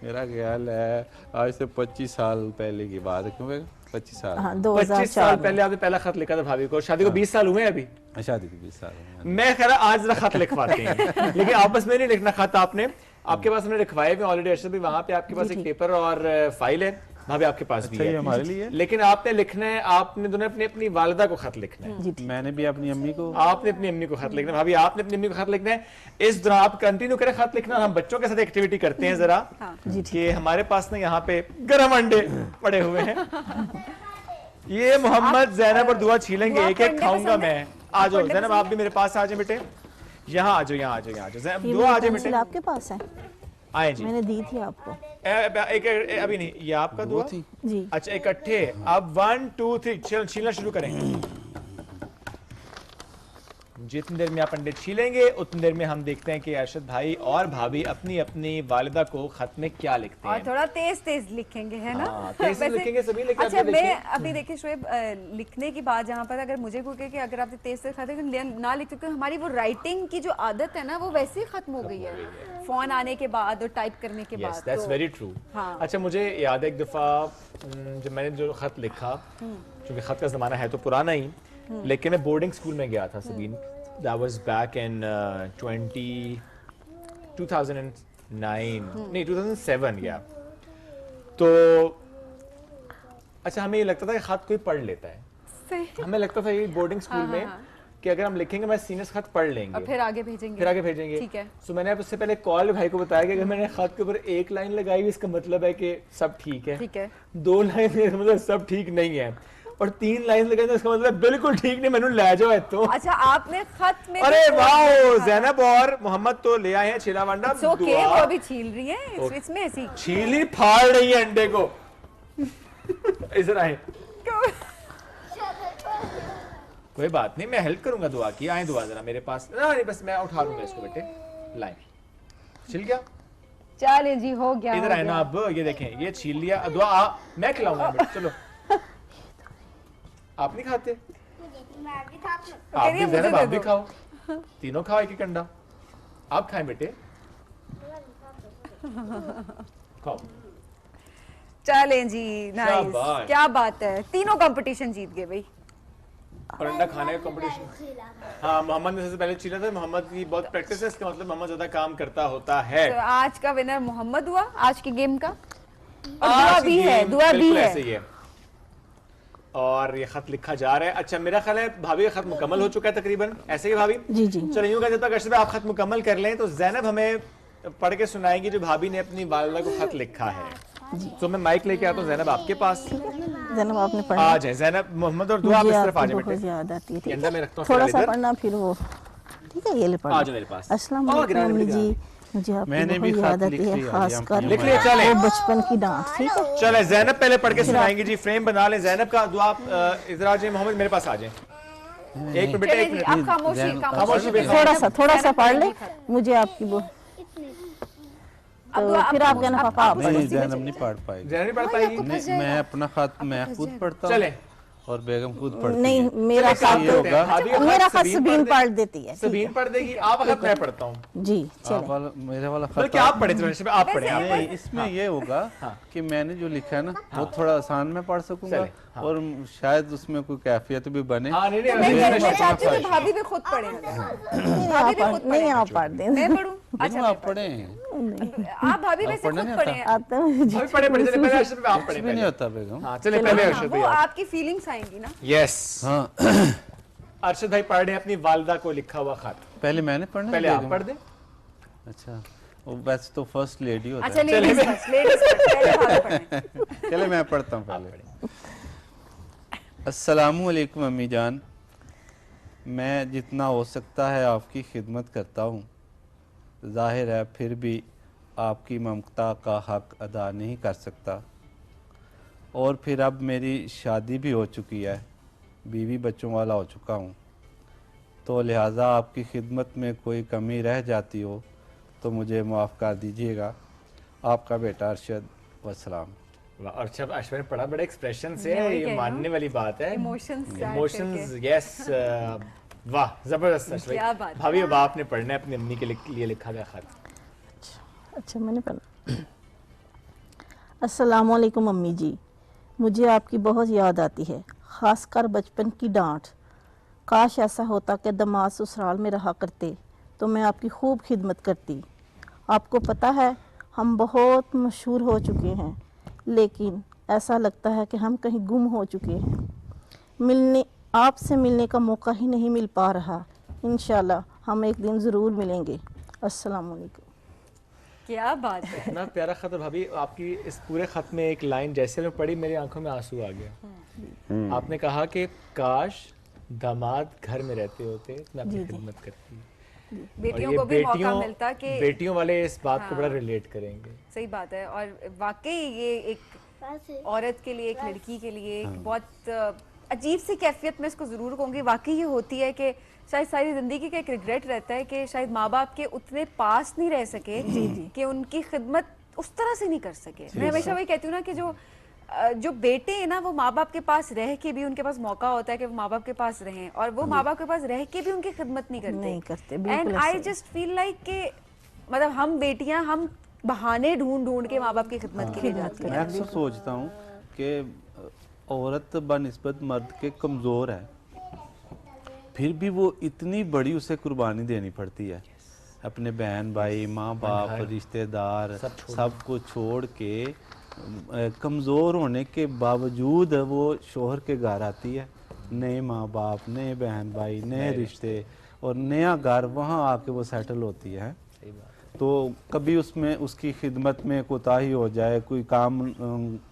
मेरा ख्याल है आज से 25 साल पहले की बात है। क्यों बेगम? 25 साल। हाँ, 25 साल पहले आपने पहला खत लिखा था भाभी को। शादी को 20 साल हुए अभी? शादी को 20 साल। मैं कह रहा आज जरा खत लिखवाते हैं, लेकिन आपस में नहीं लिखना खत। आपने आपके पास हमने लिखवाए हुए ऑलरेडी अर्शद भाई, वहां पे आपके पास एक पेपर और फाइल है, भाभी आपके पास भी है हमारे लिए। लेकिन आपने लिखना है, आपने दोनों अपनी वालिदा को खत लिखना है। मैंने भी अपनी अम्मी को, आपने अपनी अम्मी को खत लिखना है, भाभी आपने अपनी अम्मी को खत लिखना है। इस दौरान आप कंटिन्यू करें खत लिखना। हम बच्चों के साथ एक्टिविटी करते हैं जरा कि हमारे पास ना यहाँ पे गरम अंडे पड़े हुए हैं। ये मोहम्मद जैनब और दुआ छीलेंगे, एक एक खाऊंगा मैं। आ जाओ जैनब, आप भी मेरे पास आ जाए बेटे, यहाँ आ जाओ, यहाँ आ जाओ, यहाँ आ जाओ। दुआ आ जाए बेटे, आपके पास है? आए जी, मैंने दी थी आपको। एक अभी नहीं, ये आपका दुआ थी जी। अच्छा इकट्ठे अब 1 2 3 छीलना शुरू करें। जितनी देर में आप अंडे छीलेंगे उतनी देर में हम देखते हैं कि अर्शद भाई और भाभी अपनी अपनी वालिदा को खत में क्या लिखते हैं। और थोड़ा तेज तेज लिखेंगे, है ना? तेज लिखेंगे सभी। लेकिन अच्छा मैं अभी देखिए शोएब, लिखने की बात जहाँ पर अगर मुझे कोई कहे कि अगर आपने तेज तेज खत ना लिख सकते, हमारी वो राइटिंग की जो आदत है ना वो वैसे ही खत्म हो गई है फोन आने के बाद और टाइप करने के बाद। That's very true. अच्छा मुझे याद है एक दफा जब मैंने जो खत लिखा, क्योंकि खत का जमाना है तो पुराना ही, लेकिन मैं बोर्डिंग स्कूल में गया था Sabeen. That was back in 2009 नहीं 2007 गया। तो अच्छा हमें ये लगता था कि खत कोई पढ़ लेता है। हमें लगता था ये बोर्डिंग स्कूल में कि अगर हम लिखेंगे मैं सीनियर्स खत पढ़ लेंगे और फिर आगे भेजेंगे। ठीक है। तो मैंने उससे पहले कॉल भाई को बताया कि अगर मैंने खत के ऊपर एक लाइन लगाई हुई इसका मतलब है कि सब ठीक है। ठीक है। 2 लाइन मतलब सब ठीक नहीं है, और 3 लाइन लगाई तो इसका मतलब बिल्कुल ठीक नहीं, मैंने ले जाओ तो। अच्छा आपने खत में अरे वाह, जैनब और मोहम्मद तो ले आए हैं छिला वंडा। ओके, वो अभी छील रही है इसमें ऐसी छीली फाड़ रही है अंडे को। इधर आए, कोई बात नहीं, मैं हेल्प करूंगा दुआ की। आए दुआ जरा मेरे पास। नहीं बस मैं उठा लूंगा इसको बेटे। लाइन छिल गया, चले जी हो गया। इधर आए ना, अब ये देखें ये छील लिया। दुआ मैं खिलाऊंगा बेटे, चलो। आप नहीं खाते? आप भी ज़ैनब, आप भी खाओ, तीनों खाओ एक एक अंडा। आप खाएं बेटे, खाओ। चलें जी, नाइस, क्या बात है, तीनों कंपटीशन जीत गए भाई। और अंडा खाने का कंपटीशन। हाँ, मोहम्मद ने सबसे पहले छीला था। मोहम्मद की बहुत प्रैक्टिस है, इसका मतलब मोहम्मद ज्यादा काम करता होता है। तो आज का विनर मोहम्मद हुआ आज की गेम का, और दुआ भी है, दुआ भी है। और ये खत लिखा जा रहा है। अच्छा मेरा ख्याल है भाभी का खत मुकम्मल हो चुका है तकरीबन, ऐसे ही भाभी? जी जी। चलो यूं जब तक अर्शद आप खत मुकम्मल कर लें तो जैनब हमें पढ़ के सुनाएंगी जो भाभी ने अपनी वालिदा को खत लिखा है। तो मैं माइक लेके आता हूँ जैनब आपके पास। जैनब आपने पढ़ा? आ जाए जैनब, मोहम्मद और दुआ आप इस तरफ आ जाए बेटे। याद आती है, मैं रखता हूँ थोड़ा सा पढ़ना फिर वो। ठीक है, ये ले पढ़ो। आ जाओ मेरे पास। अस्सलाम वालेकुम जी, मुझे आपकी मैंने भी बहुत खत याद आती लिख है, लिया, खासकर लिख लिया, चले। वो बचपन की डांट। ठीक है, चले ज़ैनब पहले पढ़ के सुनाएंगे जी, फ्रेम बना लें ज़ैनब का। दुआ इजरा जी मोहम्मद मेरे पास आ जाएं। एक मिनट बेटा, एक मिनट आप खामोशी थोड़ा सा पढ़ ले, मुझे आपकी वो तो फिर आप कहना पापा आप नहीं, ज़ैनब नहीं पढ़ पाएगी। ज़ैनब नहीं पढ़ पाएगी? नहीं, मैं अपना खत मैं खुद पढ़ता हूँ चले। और बेगम खुद पढ़ती नहीं, है। मेरा खत मेरा खत सबीन सबीन पढ़ देती है। सबीन पढ़ देगी, आप खत मैं पढ़ता हूँ जी। आप वाला मेरे वाला खत बल्कि आप पढ़े, चलो आप पढ़े। नहीं, इसमें ये होगा कि मैंने जो लिखा है ना वो थोड़ा आसान में पढ़ सकूंगा और शायद उसमें कोई कैफियत भी बने। मैं चाहती हूँ भाभी भी खुद पढ़े। नहीं, आप पढ़ दें। मैं पढ़ूँ? अच्छा, आप पढ़े आप भाभी वैसे खुद पढ़े। आता है जी। पढ़े पहले अरशद पे आप पढ़े। भी नहीं होता बेगम। हाँ चले पहले अरशद वो आपकी फीलिंग्स आएंगी ना। यस। हाँ अरशद भाई पढ़ रहे हैं अपनी वालिदा को लिखा हुआ खत। पहले मैंने पढ़ना, पहले आप पढ़ दें। अच्छा, वो वैसे तो फर्स्ट लेडी होता अच्छा, लेडीज चले मैं पढ़ता हूँ पहले। अस्सलामु अलैकुम अम्मी जान, मैं जितना हो सकता है आपकी खिदमत करता हूँ। जाहिर है फिर भी आपकी ममता का हक अदा नहीं कर सकता। और फिर अब मेरी शादी भी हो चुकी है, बीवी बच्चों वाला हो चुका हूँ, तो लिहाजा आपकी खिदमत में कोई कमी रह जाती हो तो मुझे माफ़ कर दीजिएगा। आपका बेटा अरशद, वस्सलाम। अरशद ने पढ़ा, बड़े एक्सप्रेशन से, ये मानने वाली बात है। इमोशंस, यस, वाह जबरदस्त। क्या बात। भाभी अब आपने पढ़ना है अपनी अम्मी के लिए लिखा गया खत। अच्छा मैंने पढ़ा। अस्सलाम वालेकुम अम्मी जी, मुझे आपकी बहुत याद आती है, खासकर बचपन की डांट। काश ऐसा होता कि दामाद ससुराल में रहा करते तो मैं आपकी खूब खिदमत करती। आपको पता है हम बहुत मशहूर हो चुके हैं, लेकिन ऐसा लगता है कि हम कहीं गुम हो चुके हैं। आपसे मिलने का मौका ही नहीं मिल पा रहा। इंशाल्लाह हम एक दिन ज़रूर मिलेंगे। अस्सलाम वालेकुम। क्या बात है, इतना प्यारा खत। भाभी आपकी इस पूरे खत में एक लाइन जैसे मैं पढ़ी मेरी आंखों में आंसू आ गया। आपने कहा कि काश दामाद घर में रहते होते तो मैं आपकी खिदमत करती। बेटियों को भी मौका मिलता कि बेटियों वाले इस बात को बड़ा रिलेट करेंगे। सही बात है। और वाकई ये एक औरत के लिए, एक लड़की के लिए एक बहुत अजीब सी कैफियत में इसको जरूर कहूँगी। वाकई ये होती है कि शायद सारी जिंदगी का एक रिग्रेट रहता है कि शायद माँ बाप के उतने पास नहीं रह सके कि उनकी खिदमत उस तरह से नहीं कर सके। मैं हमेशा वही कहती हूँ ना कि जो बेटे हैं ना, वो माँ बाप के पास रह के भी उनके पास मौका होता है कि वो माँ बाप के पास रहें, और वो माँ बाप के पास रह के भी उनकी खिदमत नहीं करते। And I just feel like कि मतलब हम बेटियां, हम बहाने ढूंढ के माँ बाप की खिदमत के लिए जाती हैं। मैं अक्सर सोचता हूँ कि औरत बनिस्बत मर्द के कमज़ोर है, फिर भी वो इतनी बड़ी उसे कुर्बानी देनी पड़ती है। अपने बहन भाई, माँ बाप, रिश्तेदार सब को छोड़ के कमज़ोर होने के बावजूद वो शोहर के घर आती है। नए माँ बाप, नए बहन भाई, नए रिश्ते और नया घर, वहाँ आके वो सेटल होती है। तो कभी उसमें उसकी खिदमत में कोताही हो जाए, कोई काम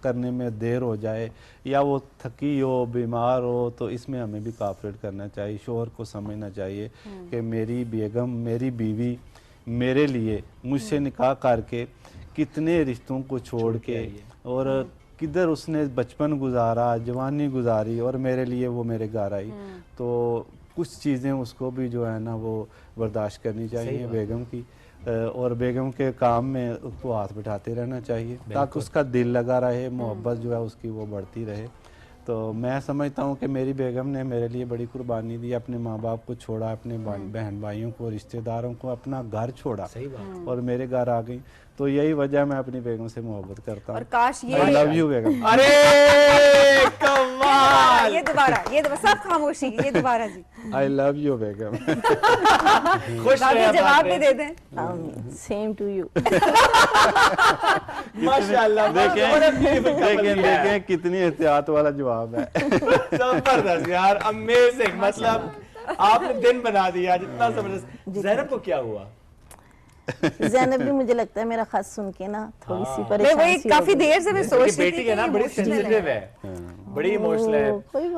करने में देर हो जाए, या वो थकी हो, बीमार हो, तो इसमें हमें भी कोऑपरेट करना चाहिए। शोहर को समझना चाहिए कि मेरी बेगम, मेरी बीवी मेरे लिए मुझसे निकाह करके कितने रिश्तों को छोड़ के और किधर उसने बचपन गुजारा, जवानी गुजारी, और मेरे लिए वो मेरे घर आई। तो कुछ चीज़ें उसको भी जो है ना वो बर्दाश्त करनी चाहिए बेगम की, और बेगम के काम में उसको हाथ बिठाते रहना चाहिए ताकि उसका दिल लगा रहे, मोहब्बत जो है उसकी वो बढ़ती रहे। तो मैं समझता हूँ कि मेरी बेगम ने मेरे लिए बड़ी कुर्बानी दी, अपने माँ बाप को छोड़ा, अपने बहन भाइयों को, रिश्तेदारों को, अपना घर छोड़ा और मेरे घर आ गई। तो यही वजह मैं अपनी बेगम से मोहब्बत करता हूँ। और काश ये आई लव यू बेगम। अरे कमाल, ये दोबारा सब खामोशी, ये दोबारा जी। आई लव यू बेगम। खुश रहे, जवाब भी दे दें। Same to you. माशाल्लाह। देखें कितनी एहतियात वाला जवाब है। जबरदस्त यार, अमेजिंग। मतलब आपने दिन बना दिया, जितना जबरदस्त। ज़ैनब को क्या हुआ? ज़ैनब भी मुझे लगता है मेरा खत सुन के ना थोड़ी सी मैं परेशान वही सी काफी हो गई। देर से मैं सोच रही थी बेटी है ना, बड़ी सेंसिटिव है, बड़ी इमोशनल है।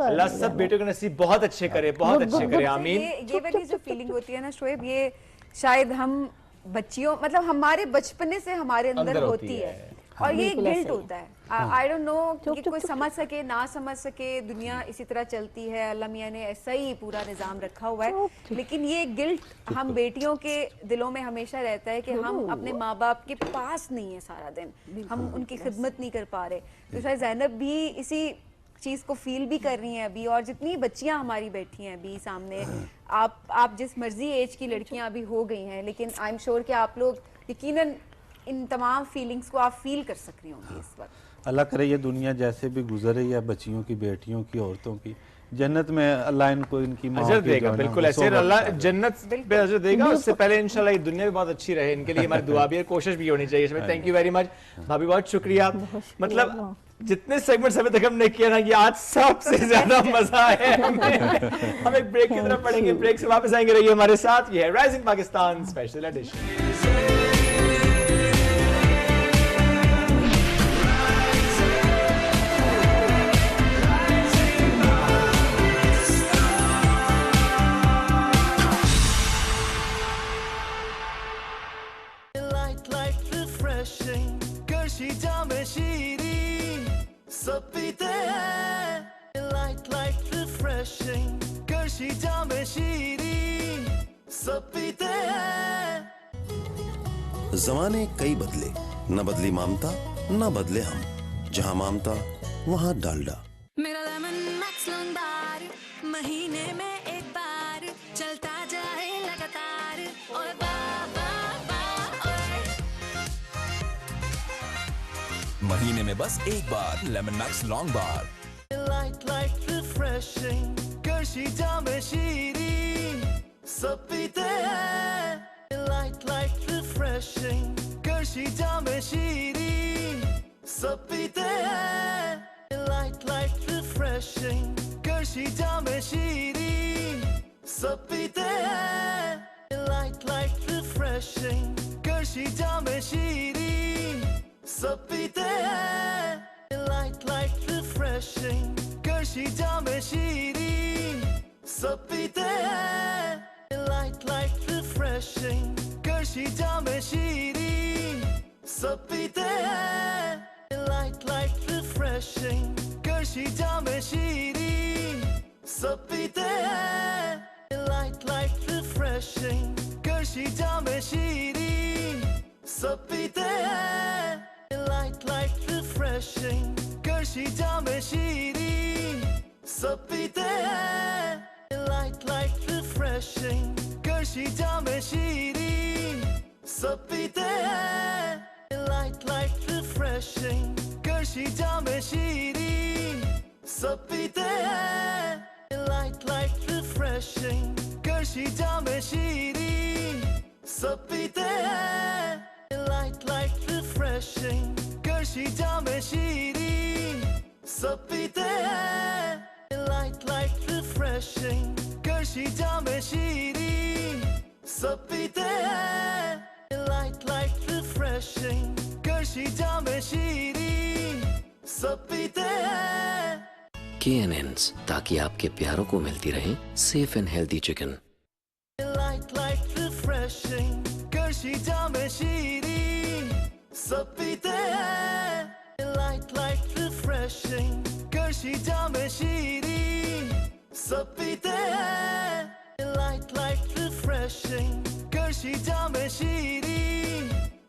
अल्लाह सब बेटों के नसीब बहुत अच्छे करे, बहुत अच्छे करे, आमीन। ये वाली जो फीलिंग होती है ना शोएब, ये शायद हम बच्चियों मतलब हमारे बचपने से हमारे अंदर होती है और ये गिल्ट होता है। आई डोंट नो कि कोई समझ सके ना समझ सके, दुनिया इसी तरह चलती है, अल्लाह मियां ने ऐसा ही पूरा निजाम रखा हुआ है, लेकिन ये गिल्ट हम बेटियों के दिलों में हमेशा रहता है कि हम अपने माँ बाप के पास नहीं है सारा दिन, हम उनकी खिदमत नहीं कर पा रहे। तो शायद ज़ैनब भी इसी चीज को फील भी कर रही हैं अभी, और जितनी बच्चियां हमारी बैठी हैं अभी सामने, आप जिस मर्जी एज की लड़कियां अभी हो गई हैं, लेकिन आई एम श्योर कि आप लोग यकीनन इन तमाम फीलिंग्स को आप फील कर सक रही होंगी इस वक्त। अल्लाह करे ये दुनिया जैसे भी गुजर रही है बच्चियों की, बेटियों की, औरतों की, जन्नत में अल्लाह इनको इनकी अजर देगा, बिल्कुल ऐसे अल्लाह जन्नत पे अजर देगा। उससे पहले इंशाल्लाह ये दुनिया भी बहुत अच्छी रहे, इनके लिए हमारी दुआ भी है, कोशिश भी होनी चाहिए इसमें। थैंक यू वेरी मच भाभी, बहुत शुक्रिया। मतलब जितने सेगमेंट्स अभी तक हमने किया ना, ये आज सबसे ज्यादा मजा है हमें। हम एक ब्रेक की तरफ पढ़ेंगे, ब्रेक से वापस आएंगे, रहिए हमारे साथ। ये है rising Pakistan special addition. करशी Jame Shirin सब पीते हैं, light light refreshing Qarshi Jame Shirin सब पीते हैं। जमाने कई बदले, न बदली ममता न बदले हम, जहां ममता वहां डालडा। मेरा लेमन मैक्स लॉन्ग महीने में एक बार चलता जाए लगातार, और महीने में बस एक बार लेमन मैक्स लॉन्ग बार। Light light refreshing Qarshi Jame Shirin सब पीते हैं, light light refreshing Qarshi Jame Shirin सब पीते हैं, light light refreshing Qarshi Jame Shirin सब पीते हैं, light light refreshing Qarshi Jame Shirin सब पीते हैं, light light refreshing Qarshi Jame Shirin सब पीते हैं, light light refreshing Qarshi Jame Shirin सब पीते हैं, light light refreshing Qarshi Jame Shirin सब पीते हैं, light light refreshing Qarshi Jame Shirin सब पीते हैं, light light refreshing Qarshi Jame Shirin सब पीते हैं, light light refreshing Qarshi Jame Shirin सब पीते हैं, light light refreshing Qarshi Jame Shirin सब पीते हैं, light light refreshing Qarshi Jame Shirin सब पीते हैं, light light refreshing Qarshi Jame Shirin सब पीते हैं, light light refreshing Qarshi Jame Shirin सब पीते हैं, light light refreshing Qarshi Jame Shirin सब पीते हैं। KNNs, ताकि आपके प्यारों को मिलती रहे safe and healthy chicken. Light light refreshing Qarshi Jame Shirin सब पीते हैं, light light refreshing Qarshi Jame Shirin सब पीते हैं, light light refreshing Qarshi Jame Shirin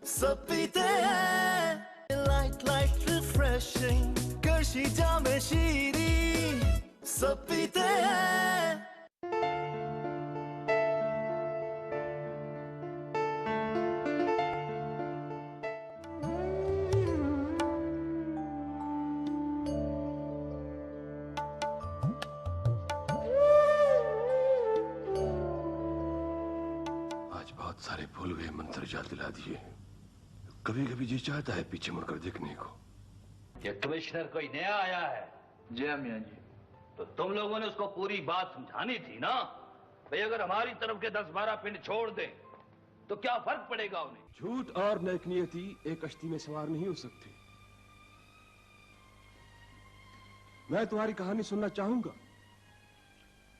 सब पीते हैं, light light refreshing Qarshi Jame Shirin सब पीते हैं। बहुत सारे भूल गए मंत्र याद दिला दिए। कभी कभी जी चाहता है पीछे मुड़कर देखने को। ये कमिश्नर कोई नया आया है? जी मियां जी। तो तुम लोगों ने उसको पूरी बात समझानी थी ना, भाई अगर हमारी तरफ के 10-12 पिंड छोड़ दें तो क्या फर्क पड़ेगा उन्हें। झूठ और नेकनियती एक कश्ती में सवार नहीं हो सकती। मैं तुम्हारी कहानी सुनना चाहूंगा,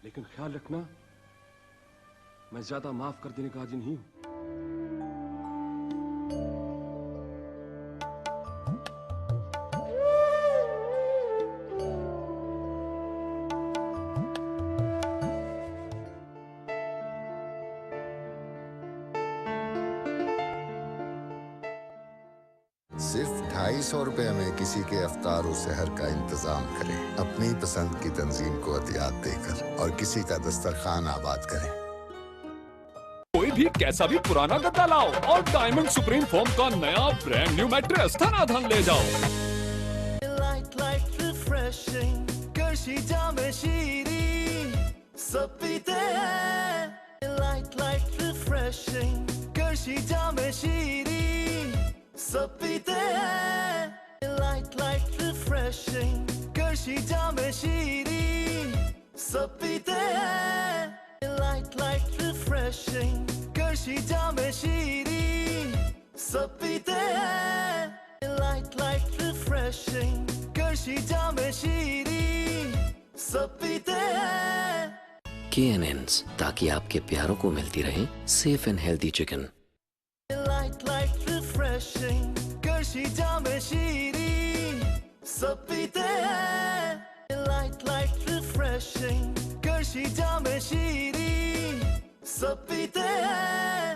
लेकिन ख्याल रखना मैं ज्यादा माफ कर देने का आदी नहीं हूं। सिर्फ 250 रुपए में किसी के अफ्तार और सहर का इंतजाम करें, अपनी पसंद की तंजीम को अतियात देकर और किसी का दस्तरखान आबाद करें। कोई भी कैसा भी पुराना गद्दा लाओ और डायमंड सुप्रीम फोम का नया ब्रांड न्यू मैट्रेस धनाधन ले जाओ। लाइट रिफ्रेशिंग कर्शी जामे शीरी सब पीते हैं। लाइट रिफ्रेशिंग कर्शी जामे शीरी सब पीते हैं। लाइट रिफ्रेशिंग कर्शी जामे शीरी सब पीते हैं। लाइट रिफ्रेशिंग कर्शी जामे शीरी सब पीते हैं। लाइट रिफ्रेशिंग कर्शी जामे शीरी सब पीते हैं। KNNs, ताकि आपके प्यारों को मिलती रहे safe and healthy chicken. Light refreshing Qarshi Jame Shirin सब पीते हैं। लाइट रिफ्रेशिंग कर्शी जामे शीरी सब पीते हैं।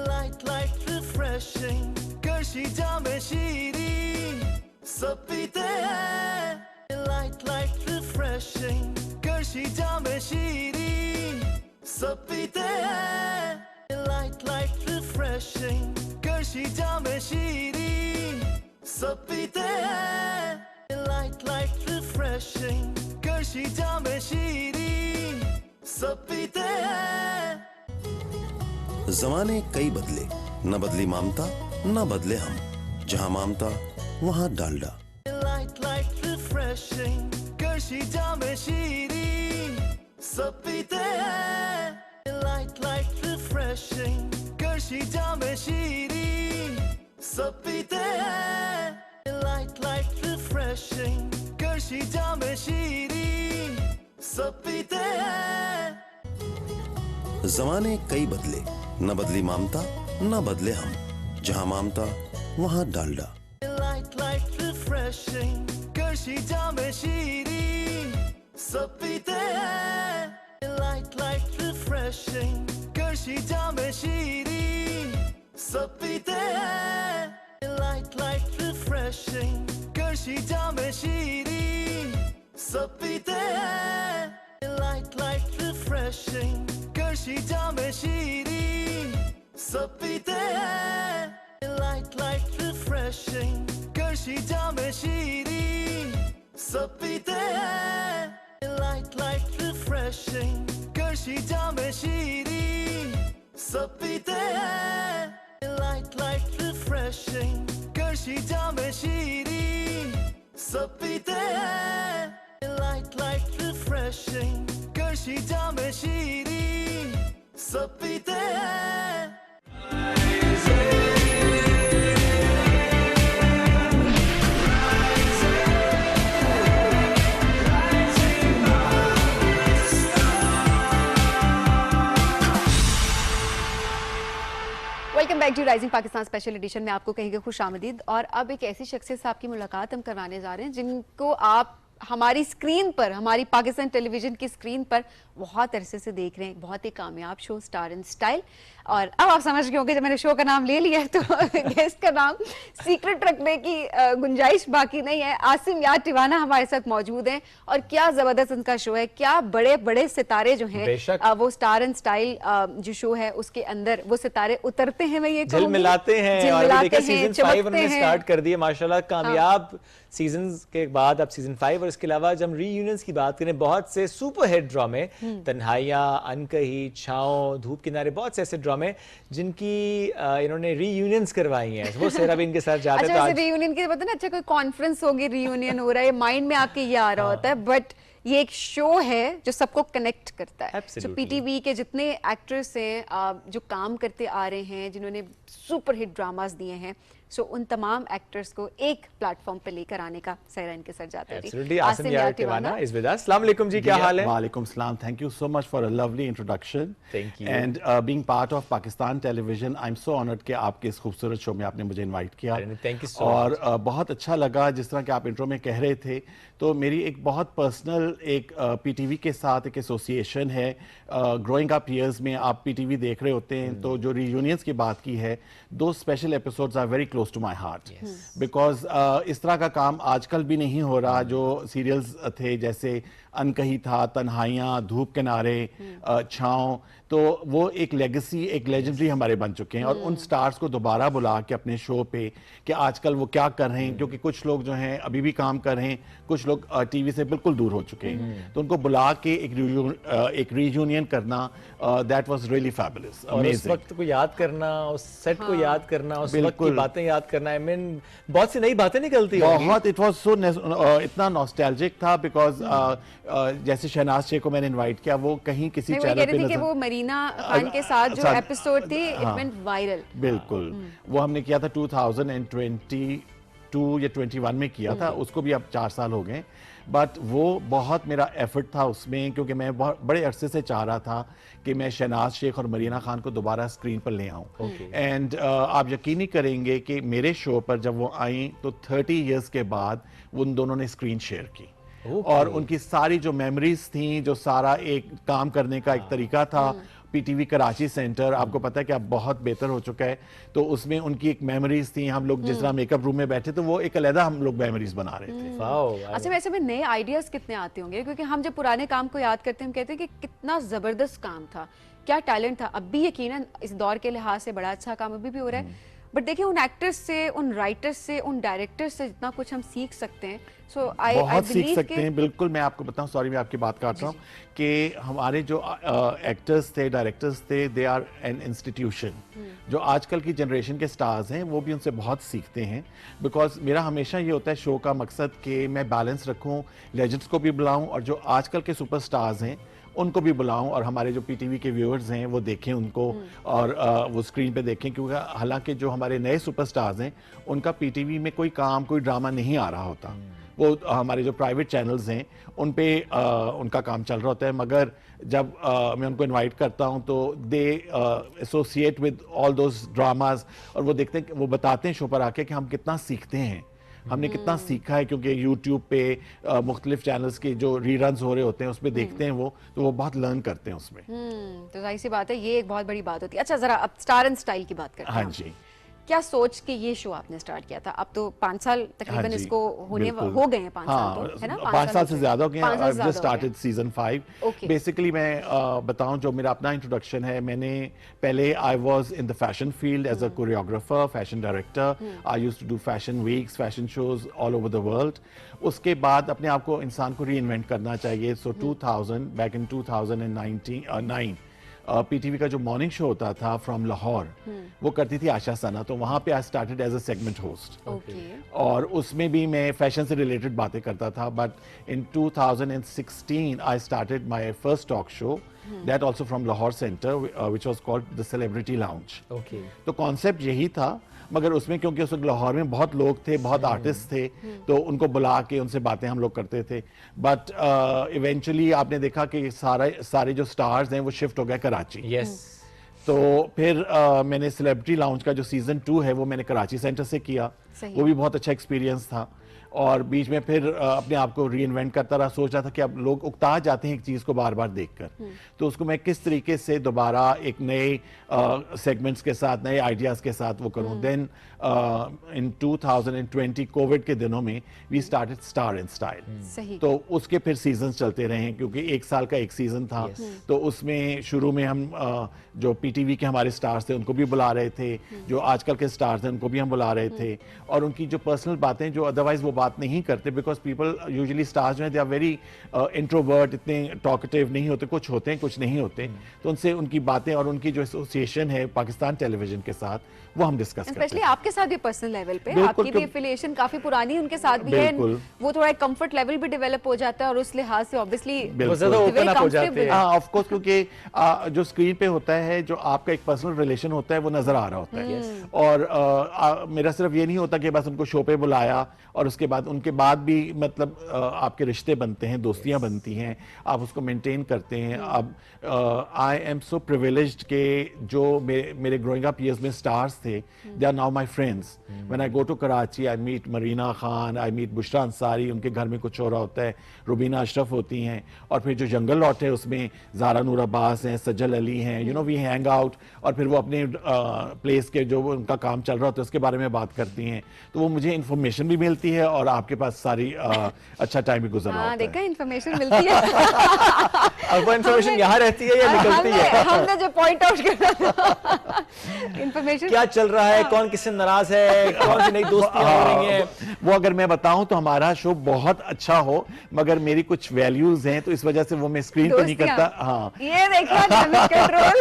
लाइट रिफ्रेशिंग कर्शी जामे शीरी सब पीते हैं। लाइट रिफ्रेशिंग कर्शी जामे शीरी सब पीते हैं। लाइट रिफ्रेशिंग कर्शी जामे शीरी सब पीते हैं। लाइट रिफ्रेशिंग कर्शी जामे शीरी सब पीते हैं। जमाने कई बदले, न बदली ममता न बदले हम, जहां ममता वहां डालडा। लाइट रिफ्रेशिंग कर्शी जामे शीरी सब पीते हैं। लाइट रिफ्रेशिंग कर्शी जामे शीरी सब पीते हैं। लाइट रिफ्रेशिंग कर्शी जामे शीरी सब पीते हैं। जमाने कई बदले, न बदली ममता न बदले हम, जहां ममता वहां डालडा। लाइट रिफ्रेशिंग कर्शी जामे शीरी सब पीते हैं। लाइट रिफ्रेशिंग कर्शी जामे शीरी सब पीते हैं। लाइट रिफ्रेशिंग कर्शी जामे शीरी सब पीते हैं। लाइट रिफ्रेशिंग कर्शी जामे शीरी सब पीते हैं। लाइट रिफ्रेशिंग कर्शी जामे शीरी सब पीते हैं। लाइट रिफ्रेशिंग कर्शी जामे शीरी सब पीते हैं। लाइट रिफ्रेशिंग कर्शी जामे शीरी सब पीते हैं। लाइट रिफ्रेशिंग कर्शी जामे शीरी सब पीते हैं। Welcome back to rising Pakistan special edition में आपको कहेंगे खुश आमदीद। और अब एक ऐसी शख्सियत से आपकी मुलाकात हम करवाने जा रहे हैं जिनको आप हमारी स्क्रीन पर, हमारी पाकिस्तान टेलीविजन की स्क्रीन पर बहुत अरसे से देख रहे हैं। बहुत ही कामयाब शो स्टार इन स्टाइल। और अब आप समझ गए होंगे जब मैंने शो का नाम ले लिया है तो गेस्ट का नाम सीक्रेट रखने की गुंजाइश बाकी नहीं है। आसिम यार टिवाना हमारे साथ मौजूद हैं और क्या जबरदस्त उनका शो है। क्या बड़े बड़े सितारे जो हैं वो स्टार इन स्टाइल जो शो है उसके अंदर वो सितारे उतरते हैं, मैं ये कहूंगी मिलाते हैं। और देखिए सीजन 5 उन्होंने स्टार्ट कर दिए माशाल्लाह, कामयाब सीजन के बाद अब सीजन 5। और इसके अलावा जब रीयूनियंस की बात करें, बहुत से सुपर हिट ड्रामे, तन्हाइयां, अनकही, छाँव, धूप किनारे, बहुत से ऐसे ड्रामे जिनकी इन्होंने रीयूनियंस करवाई हैं। वो सेरा भी इनके साथ जाते हैं। अच्छा, रीयूनियन के पता ना, अच्छा कोई कॉन्फ्रेंस होगी, रीयूनियन हो रहा है, माइंड में आपके ये आ रहा होता है, बट ये एक शो है जो सबको कनेक्ट करता है। जो पीटीवी के जितने एक्टर्स हैं जो काम करते आ रहे हैं, जिन्होंने सुपर हिट ड्रामास दिए हैं, सो उन तमाम एक्टर्स को एक प्लेटफॉर्म पे लेकर आने का सहरा इनके सर जाता है। आसिम यार टिवाना इज विद अस। अस्सलाम वालेकुम जी, क्या हाल है? वालेकुम सलाम। Thank you so much for a lovely introduction. Thank you. And being part of Pakistan television, I am so honoured कि आपके इस खूबसूरत शो में आपने मुझे इनवाइट किया। थैंक यू सो और बहुत अच्छा लगा जिस तरह कि आप इंट्रो में कह रहे थे तो मेरी एक बहुत पर्सनल एक पीटीवी के साथ एक एसोसिएशन है। ग्रोइंग अप ईयर्स में आप पीटीवी देख रहे होते हैं, तो जो रीयूनियंस की बात की है, दो special episodes are very close to my heart, because इस तरह का काम आजकल भी नहीं हो रहा। जो सीरियल्स थे जैसे अनकही था, तन्हाइयाँ, धूप किनारे, छाँव, तो वो एक लेगेसी, एक लेजेंडरी हमारे बन चुके हैं। और उन स्टार्स को दोबारा बुला के अपने शो पे कि आजकल वो क्या कर रहे हैं, क्योंकि कुछ लोग जो हैं अभी भी काम कर रहे हैं, कुछ लोग टीवी से बिल्कुल दूर हो चुके हैं, तो उनको बुला के एक रीयूनियन करना, दैट वाज रियली फैबुलस, और उस वक्त को याद करना, उस सेट को याद करना, उस वक्त की बातें याद करना, आई मीन बहुत सी नई बातें निकलती हैं। बहुत, इट वाज सो इतना नॉस्टैल्जिक था, बिकॉज जैसे शहनाज शेख को मैंने इनवाइट किया, वो कहीं किसी चैनल पे नजर, वो मरीना खान के साथ जो एपिसोड थी, इट वेंट वायरल। बिल्कुल, वो हमने किया था 2022 या 21 में किया था, उसको भी अब 4 साल हो गए। बट वो बहुत मेरा एफर्ट था उसमें, क्योंकि मैं बहुत बड़े अरसे से चाह रहा था कि मैं शहनाज शेख और मरीना खान को दोबारा स्क्रीन पर ले आऊं। एंड आप यकीन नहीं करेंगे कि मेरे शो पर जब वो आई तो 30 इयर्स के बाद उन दोनों ने स्क्रीन शेयर की। और उनकी सारी जो मेमोरीज थी, जो सारा एक काम करने का एक तरीका था, पीटीवी कराची सेंटर आपको पता है कि अब बहुत बेहतर हो चुका है, तो उसमें उनकी एक मेमोरीज थी। हम लोग जिस तरह मेकअप रूम में बैठे, तो वो एक अलग हम लोग मेमोरीज बना रहे थे। अच्छा, वैसे में नए आइडियाज कितने आते होंगे, क्योंकि हम जब पुराने काम को याद करते हैं, हम कहते हैं कि कितना जबरदस्त काम था, क्या टैलेंट था। अब भी यकीनन इस दौर के लिहाज से बड़ा अच्छा काम अभी भी हो रहा है, बट देखिए उन एक्टर्स से, उन राइटर्स से, उन डायरेक्टर्स से जितना कुछ हम सीख सकते हैं, सो बहुत सीख सकते हैं। बिल्कुल, मैं आपको बताऊं, सॉरी मैं आपकी बात काट रहा हूं, कि हमारे जो एक्टर्स थे, डायरेक्टर्स थे, दे आर एन इंस्टीट्यूशन। जो आजकल की जनरेशन के स्टार्स हैं, वो भी उनसे बहुत सीखते हैं। बिकॉज मेरा हमेशा ये होता है शो का मकसद कि मैं बैलेंस रखूं, लेजेंड्स को भी बुलाऊं और जो आजकल के सुपरस्टार्स हैं उनको भी बुलाऊं, और हमारे जो पीटीवी के व्यूअर्स हैं वो देखें उनको, और वो स्क्रीन पे देखें। क्योंकि हालांकि जो हमारे नए सुपरस्टार्स हैं उनका पीटीवी में कोई काम, कोई ड्रामा नहीं आ रहा होता, वो हमारे जो प्राइवेट चैनल्स हैं उन पे उनका काम चल रहा होता है। मगर जब मैं उनको इनवाइट करता हूं तो they associate with all those dramas, और वो देखते हैं, वो बताते हैं शो पर आके कि हम कितना सीखते हैं, हमने कितना सीखा है। क्योंकि यूट्यूब पे मुख्तलिफ चैनल्स के जो रीरन्स हो रहे होते हैं उसमें देखते हैं वो, तो वो बहुत लर्न करते हैं उसमें। तो जाहिर सी बात है, ये एक बहुत बड़ी बात होती है। अच्छा, जरा अब स्टार एंड स्टाइल की बात करते हैं। हाँ जी, क्या सोच के ये शो आपने स्टार्ट किया था? अब तो 5 साल तकरीबन इसको होने हो गए हैं, 5 साल तो है ना, 5 साल से ज्यादा हो गए। I just started season 5। Basically मैं बताऊं, जो मेरा अपना इंट्रोडक्शन है, मैंने पहले I was in the fashion field as a choreographer, fashion director. I used to do fashion weeks, fashion shows all over the world. उसके बाद अपने आप को इंसान को री इन्वेंट करना चाहिए। सो 2000 बैक इन 2009 पीटीवी का जो मॉर्निंग शो होता था फ्रॉम लाहौर, वो करती थी आशा सना, तो वहां पे I started as a segment host, और उसमें भी मैं फैशन से रिलेटेड बातें करता था। But in 2016 I started my first talk show, that also from Lahore centre, which was called the celebrity lounge. तो कॉन्सेप्ट यही था, मगर उसमें क्योंकि उस लाहौर में बहुत लोग थे, बहुत आर्टिस्ट थे, तो उनको बुला के उनसे बातें हम लोग करते थे। बट इवेंचुअली आपने देखा कि सारे जो स्टार्स हैं वो शिफ्ट हो गए कराची। तो फिर मैंने सेलिब्रिटी लाउंज का जो सीजन 2 है वो मैंने कराची सेंटर से किया, वो भी बहुत अच्छा एक्सपीरियंस था। और बीच में फिर अपने आप को री इन्वेंट करता रहा, सोच रहा था कि अब लोग उकता जाते हैं एक चीज़ को बार बार देखकर, तो उसको मैं किस तरीके से दोबारा एक नए सेगमेंट्स के साथ, नए आइडियाज़ के साथ वो करूं। देन इन 2020 कोविड के दिनों में we started star and style. तो उसके फिर सीजन चलते रहे, क्योंकि 1 साल का एक सीजन था। तो उसमें शुरू में हम जो पीटीवी के हमारे स्टार्स थे उनको भी बुला रहे थे, जो आजकल के स्टार्स हैं उनको भी हम बुला रहे थे, और उनकी जो पर्सनल बातें जो अदरवाइज वो बात नहीं करते, बिकॉज पीपल यूजुअली स्टार्स जो हैं दे आर वेरी इंट्रोवर्ट, इतने टॉकेटिव नहीं होते, कुछ होते हैं कुछ नहीं होते। तो उनसे उनकी बातें और उनकी जो एसोसिएशन है पाकिस्तान टेलीविजन के साथ, वो हम डिस्कस करते हैं। स्पेशली आपके साथ भी पर्सनल लेवल पे, आपकी भी एफिलिएशन काफी पुरानी उनके साथ भी है, वो थोड़ा एक कंफर्ट लेवल भी डेवलप हो जाता है, और उस लिहाज से ऑब्वियसली ज्यादा ओपन अप हो जाते हैं। हां, ऑफ कोर्स, क्योंकि जो स्क्रीन पे होता है, जो आपका एक पर्सनल रिलेशन होता है, वो नजर आ रहा होता है। और मेरा सिर्फ ये नहीं होता कि बस उनको शो पे बुलाया और उसके उसके बाद उनके बाद भी मतलब आपके रिश्ते बनते हैं, दोस्तियां बनती हैं, आप उसको मेंटेन करते हैं। अब आई एम सो प्रिविलेज्ड के जो मेरे ग्रोइंग अप ईयर्स में स्टार्स थे, they are now my friends. When I go to Karachi I meet Marina Khan, I meet Bushra Ansari, उनके घर में कुछ हो रहा होता है, रुबीना अशरफ होती हैं, और फिर जो जंगल लॉट है उसमें ज़ारा नूर अब्बास हैं, सज्जल अली हैं, you know we hang out, और फिर वो अपने प्लेस के जो उनका काम चल रहा होता है उसके बारे में बात करती हैं, तो वो मुझे इन्फॉर्मेशन भी मिलती है और आपके पास सारी अच्छा टाइम भी गुजर रहा होता है। देखा, इन्फॉर्मेशन मिलती है। अब वो इन्फॉर्मेशन यहाँ रहती है या निकलती है? हमने जो पॉइंट आउट किया था, इन्फॉर्मेशन क्या चल रहा है, कौन किससे नाराज है, कौन सी नई दोस्तियां हो रही हैं, वो अगर मैं बताऊं तो हमारा शो बहुत अच्छा हो, मगर मेरी कुछ वैल्यूज हैं तो इस वजह से वो मैं स्क्रीन पे नहीं करता। हाँ, ये देखना डैमेज कंट्रोल,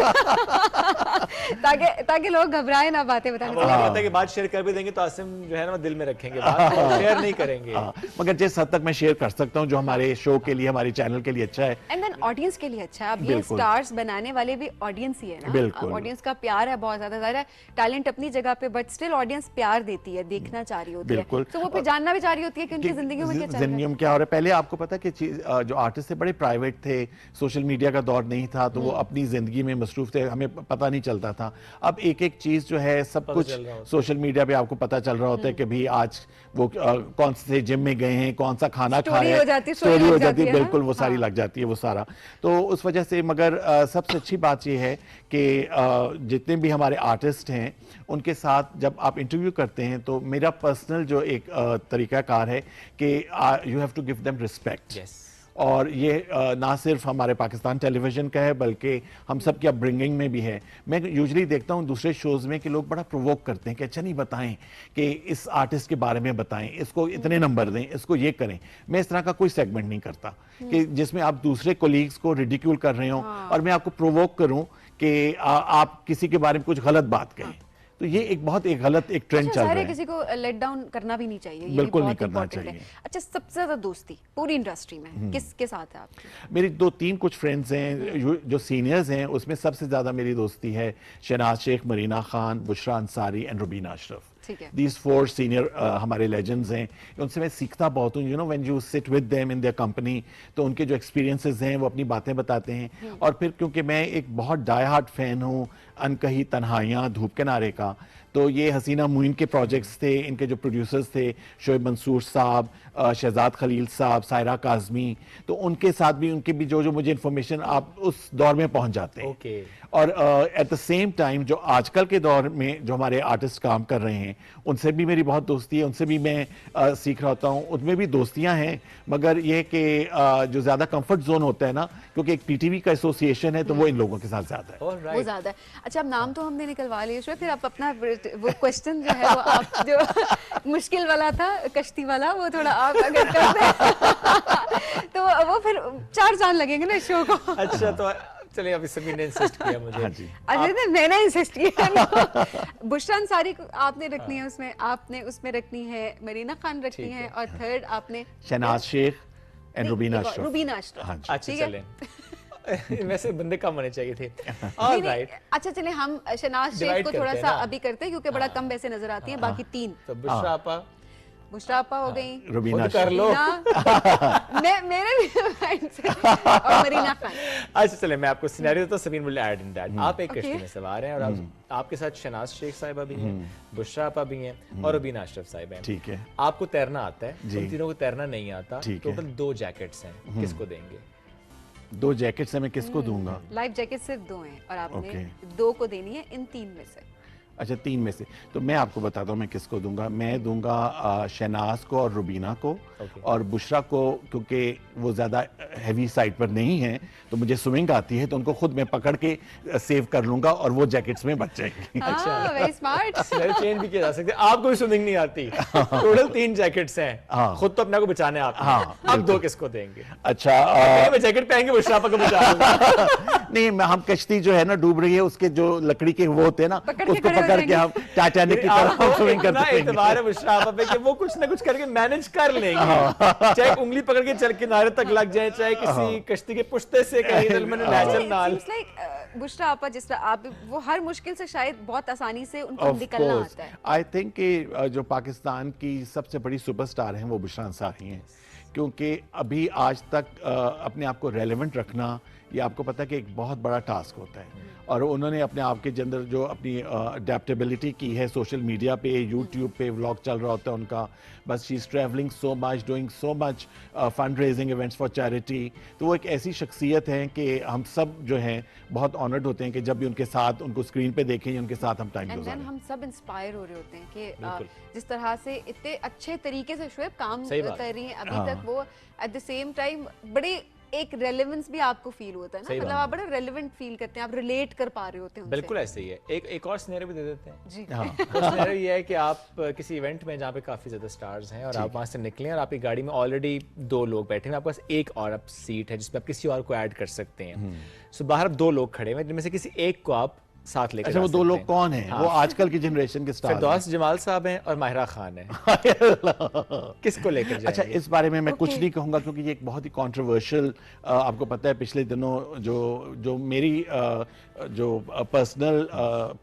ताकि लोग घबराए ना बातें बताने से। बात शेयर कर भी देंगे तो आसिम जो है ना दिल में रखेंगे, बात शेयर नहीं करेंगे। मगर जिस हद तक मैं शेयर कर सकता हूँ जो हमारे शो के लिए, हमारे चैनल के लिए अच्छा है, एंड देन ऑडियंस के लिए अच्छा है। अब ये स्टार्स बनाने वाले भी ऑडियंस ही है ना, बिल्कुल। ऑडियंस का प्यार है बहुत ज्यादा टैलेंट अपनी जगह पे, बट स्टिल ऑडियंस प्यार देती है, देखना चाह रही होती है, तो वो फिर जानना भी चाह रही होती है कि उनकी जिंदगी में क्या चल रहा है, क्या हो रहा है। पहले आपको पता कि जो आर्टिस्ट थे बड़े प्राइवेट थे, सोशल मीडिया का दौर नहीं था, तो वो अपनी जिंदगी में मसरूफ थे, हमें पता नहीं चलता था। अब एक एक चीज जो है सब कुछ सोशल मीडिया पे आपको पता चल रहा होता है कि भाई आज वो कौन से जिम में गए हैं, कौन सा खाना खा रहे हैं, स्टोरी हो जाती है, बिल्कुल वो सारी लग जाती है वो सारा। तो उस वजह से मगर सबसे अच्छी बात ये है कि जितने भी हमारे आर्टिस्ट हैं उनके साथ जब आप इंटरव्यू करते हैं तो मेरा पर्सनल जो एक तरीकाकार है कि you have to give them respect. और ये ना सिर्फ हमारे पाकिस्तान टेलीविजन का है बल्कि हम सब की अपब्रिंगिंग में भी है। मैं यूजुअली देखता हूँ दूसरे शोज़ में कि लोग बड़ा प्रोवोक करते हैं कि अच्छा नहीं बताएं कि इस आर्टिस्ट के बारे में बताएं, इसको इतने नंबर दें, इसको ये करें। मैं इस तरह का कोई सेगमेंट नहीं करता कि जिसमें आप दूसरे कोलीग्स को रिडिक्यूल कर रहे हो और मैं आपको प्रोवोक करूं कि आप किसी के बारे में कुछ गलत बात कहें। तो ये एक बहुत एक गलत एक ट्रेंड चल रहा है। किसी को लेट डाउन करना भी नहीं चाहिए, ये बिल्कुल भी नहीं बहुत करना important चाहिए। है। अच्छा, सबसे ज्यादा दोस्ती पूरी इंडस्ट्री में किसके साथ है आपकी? मेरी 2-3 कुछ फ्रेंड्स हैं जो सीनियर्स हैं, उसमें सबसे ज्यादा मेरी दोस्ती है Shahnaz Sheikh, Marina Khan, Bushra Ansari and Rubina Ashraf. These 4 senior हमारे लेजेंड्स हैं, उनसे मैं सीखता बहुत हूँ। You know when you sit with them in their company, तो उनके जो एक्सपीरियंसेस हैं वो अपनी बातें बताते हैं। और फिर क्योंकि मैं एक बहुत डाई हार्ट फैन हूँ अनकही तन्हाइयाँ, धूप किनारे का, तो ये हसीना मुइन के प्रोजेक्ट्स थे, इनके जो प्रोड्यूसर्स थे शोएब मंसूर साहब, शहजाद खलील साहब, सायरा काज़मी, तो उनके साथ भी उनके भी जो मुझे इन्फॉर्मेशन आप उस दौर में पहुंच जाते हैं। और एट द सेम टाइम जो आजकल के दौर में जो हमारे आर्टिस्ट काम कर रहे हैं उनसे भी मेरी बहुत दोस्ती है, उनसे भी मैं सीख रहा होता हूँ। उनमें भी दोस्तियां हैं, मगर ये कि जो ज़्यादा कंफर्ट जोन होता है ना, क्योंकि एक पीटीवी का एसोसिएशन है तो वो इन लोगों के साथ ज़्यादा है। वो ज़्यादा है। अच्छा, अब नाम तो हमने निकलवा लिया, फिर आप अपना वो क्वेश्चन जो है वो आप जो मुश्किल वाला था कश्ती वाला, वो थोड़ा आप अगर कर दें तो वो फिर 4 चांद लगेंगे ना शो को। अच्छा, तो चलिए अभी समीर ने इंसिस्ट किया मुझे। हाँ जी। अच्छा, मैंने इंसिस्ट किया। बुशरा अंसारी को आपने रखनी है उसमें, आपने उसमें रखनी है मरीना खान रखनी है, और थर्ड आपने शहनाज शेख एंड रुबीना अशरफ। रुबीना अशरफ। अच्छा, चलें। वैसे बंदे कम होने चाहिए थे। अच्छा, चले हम शहनाज शेख को थोड़ा सा अभी करते हैं क्योंकि बड़ा कम वैसे नजर आती है, बाकी 3 तो बुशरा आपा हो गई, रुबीना कर लो। मेरे भी माइंड से, और मरीना खान। अच्छा, चले मैं आपको सिनेरियो तो Sameer will add in that. आप एक कश्ती में सवार हैं और आपके साथ शहनाज शेख साहिबा भी हैं, बुशरा आपा भी हैं और रुबीना अशरफ साहिब हैं। ठीक है। आपको तैरना आता है, उन तीनों को तैरना नहीं आता, टोटल 2 जैकेट्स हैं, किसको देंगे? 2 जैकेट से मैं किसको दूंगा? लाइफ जैकेट सिर्फ 2 हैं और आपने 2 को देनी है इन 3 में से। अच्छा, 3 में से तो मैं आपको बताता हूँ मैं किसको दूंगा। मैं दूंगा शहनाज को और रुबीना को, और बुशरा को क्योंकि वो ज़्यादा हैवी साइड पर नहीं है तो मुझे स्विमिंग आती है, तो उनको खुद मैं पकड़ के सेव कर लूंगा और वो जैकेट्स में बच जाएंगे। अच्छा, वेरी स्मार्ट। चेंज भी किया जा सकता है। आपको भी स्विमिंग नहीं आती, टोटल 3 जैकेट्स हैं, खुद तो अपने को बचाने आप। अब 2 किसको देंगे? अच्छा, मैं जैकेट पहन के बुशरा आपा को बचा लूंगा। नहीं, हम कश्ती जो है ना डूब रही है, उसके जो लकड़ी के वो होते हैं ना, उसको पकड़ के हम टाइटैनिक की तरह स्विमिंग करते हैं। इतना बुशरा आपा पे कि वो कुछ ना कुछ करके मैनेज कर लेंगे, चाहे उंगली पकड़ के चल किनारे तक लग जाए, चाहे किसी कश्ती के पुश्ते से कहीं नेचुरल नाल। बुशरा आपा जिस तरह आप वो हर मुश्किल से शायद बहुत आसानी से उनको निकलना आता है। आई थिंक कि जो पाकिस्तान की सबसे बड़ी सुपरस्टार हैं वो बुशरा अंसारी हैं, क्योंकि अभी आज तक अपने आप को रेलेवेंट रखना ये आपको पता है कि एक बहुत बड़ा टास्क होता है, और उन्होंने अपने आप के अंदर जो अपनी अडेप्टेबिलिटी की है, सोशल मीडिया पे, यूट्यूब पे व्लॉग चल रहा होता है उनका, बस she is travelling so much, doing so much fund raising events for charity. तो वो एक ऐसी शख्सियत हैं कि हम सब जो हैं बहुत ऑनर्ड होते हैं कि जब भी उनके साथ उनको स्क्रीन पे देखें या उनके साथ हम टाइम गुजारें। हम सब इंस्पायर हो रहे होते हैं कि जिस तरह से इतने अच्छे तरीके से शोएब काम कर रही हैं अभी तक, वो एट द सेम टाइम बड़े एक रेलेवेंस भी आपको फील होता है ना, मतलब आप बड़ा रेलेवेंट फील करते हैं, आप रिलेट कर पा रहे होते हैं उनसे। बिल्कुल ऐसे ही है। एक और सिनेरियो भी दे देते हैं जी। हाँ, सिनेरियो ये है कि आप किसी इवेंट में जहाँ पे काफी ज्यादा स्टार्स हैं और आप वहाँ से निकले और आपकी गाड़ी में ऑलरेडी 2 लोग बैठे हैं, आपके पास एक और आप सीट है जिसमें आप किसी और को ऐड कर सकते हैं। सो बाहर 2 लोग खड़े हैं जिनमें से किसी एक को आप साथ लेकर। अच्छा, वो 2 लोग कौन हैं? हाँ। वो आजकल की जनरेशन के स्टार फिरदौस जमाल साहब हैं और माहिरा खान है। किसको लेकर जाएंगे? अच्छा, इस बारे में मैं कुछ नहीं कहूंगा क्योंकि ये एक बहुत ही कंट्रोवर्शियल, आपको पता है पिछले दिनों जो मेरी जो पर्सनल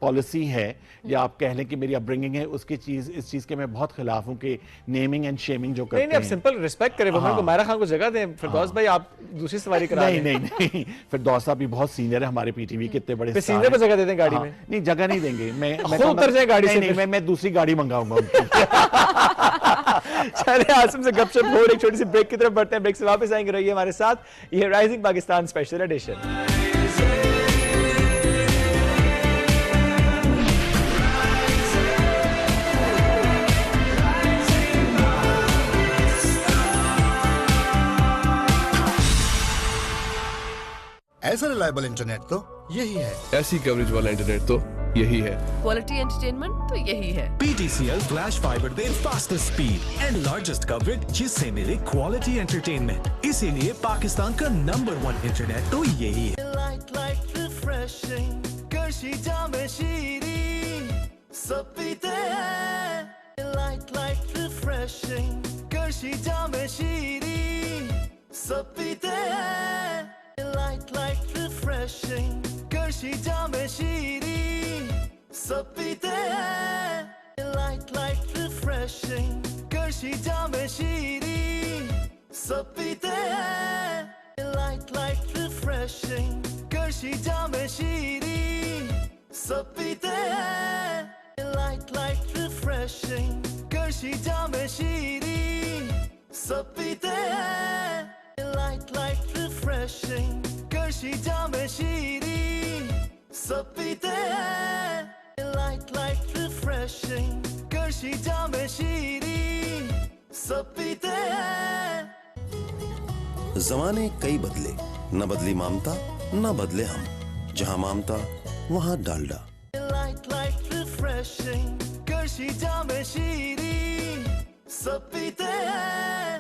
पॉलिसी है या आप कह लें कि मेरी अपब्रिंगिंग है, उसकी इस चीज के मैं बहुत खिलाफ हूँ कि नेमिंग एंड शेमिंग जो करते हैं। नहीं, आप सिंपल रिस्पेक्ट करें वुमेन को, माहिरा खान को जगह दें। फिरदौस भाई आप दूसरी सवारी करा नहीं नहीं नहीं, फिरदौस साहब भी बहुत सीनियर है हमारे पीटीवी के, इतने बड़े सीनियर को जगह दे दें गाड़ी में। नहीं, जगह नहीं देंगे, मैं उतर जाए गाड़ी से। नहीं, मैं दूसरी गाड़ी मंगाऊंगा। चलिए आसिम से गपशप हो, एक छोटी सी ब्रेक की तरफ बढ़ते हैं। ब्रेक से वापस आएंगे, रहिए हमारे साथ। ये राइजिंग पाकिस्तान स्पेशल एडिशन। ऐसा रिलायबल इंटरनेट तो यही है, ऐसी कवरेज वाला इंटरनेट तो यही है, क्वालिटी एंटरटेनमेंट तो यही है। PTCL Flash Fiber they fastest speed and largest coverage जिससे मिले क्वालिटी एंटरटेनमेंट, इसीलिए पाकिस्तान का नंबर 1 इंटरनेट तो यही है। लाइट रिफ्रेशिंग कर्शी जामे शीरी सब पीते हैं, लाइट रिफ्रेशिंग कर्शी जामे शीरी सब पीते हैं, लाइट रिफ्रेशिंग कर्शी जामे शीरी सब पीते हैं, लाइट रिफ्रेशिंग कर्शी जामे शीरी सब पीते हैं, लाइट रिफ्रेशिंग कर्शी जामे शीरी सब पीते हैं, लाइट रिफ्रेशिंग कर्शी जामे शीरी सब पीते हैं, लाइट रिफ्रेशिंग कर्शी जामे शीरी सब पीते हैं, लाइट रिफ्रेशिंग कर्शी जामे शीरी सब पीते हैं। जमाने कई बदले, न बदली ममता न बदले हम, जहाँ ममता वहाँ डालडा। लाइट रिफ्रेशिंग कर्शी जामे शीरी सब पीते हैं,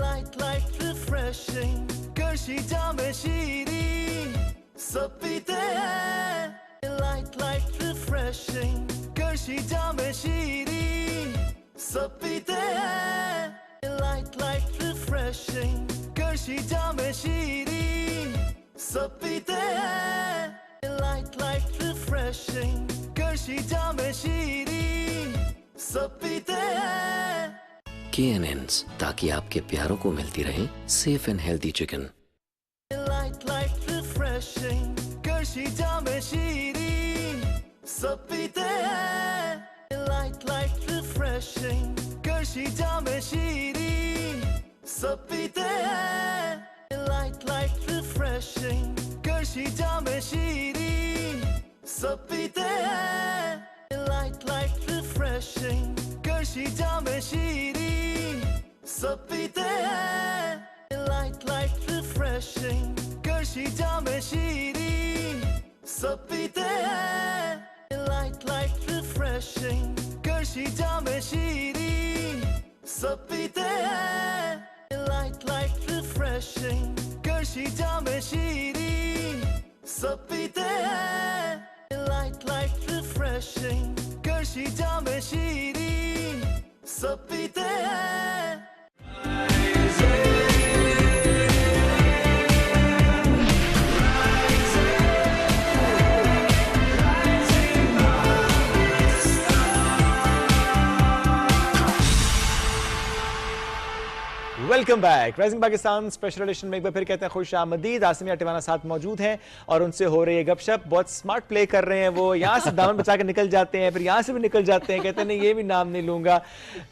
लाइट रिफ्रेशिंग कर्शी जामे शीरी सब पीते हैं, लाइट रिफ्रेशिंग कर्शी जामे शीरी सब पीते हैं, लाइट रिफ्रेशिंग कर्शी जामे शीरी सब पीते हैं, लाइट रिफ्रेशिंग कर्शी जामे शीरी सब पीते हैं। KNNs, ताकि आपके प्यारों को मिलती रहे safe and healthy chicken. Light refreshing Qarshi Jame Shirin सब पीते हैं, लाइट रिफ्रेशिंग कर्शी जामे शीरी सब पीते हैं, लाइट रिफ्रेशिंग कर्शी जामे शीरी सब पीते हैं, लाइट रिफ्रेशिंग कर्शी जामे शीरी सब पीते हैं, लाइट रिफ्रेशिंग कर्शी जामे शीरी सब पीते हैं, लाइट रिफ्रेशिंग कर्शी जामे शीरी सब पीते हैं, लाइट रिफ्रेशिंग कर्शी जामे शीरी सब पीते हैं, लाइट रिफ्रेशिंग कर्शी जामे शीरी सब पीते हैं। Welcome back. Rising Pakistan special edition में एक बार फिर कहते हैं खुश आमदीद। आसिम टिवाना साथ मौजूद हैं और उनसे हो रही है गपशप। बहुत स्मार्ट प्ले कर रहे हैं वो। यहाँ से दामन बचा के निकल जाते हैं, फिर यहाँ से भी निकल जाते हैं, कहते हैं नहीं ये भी नाम नहीं लूंगा।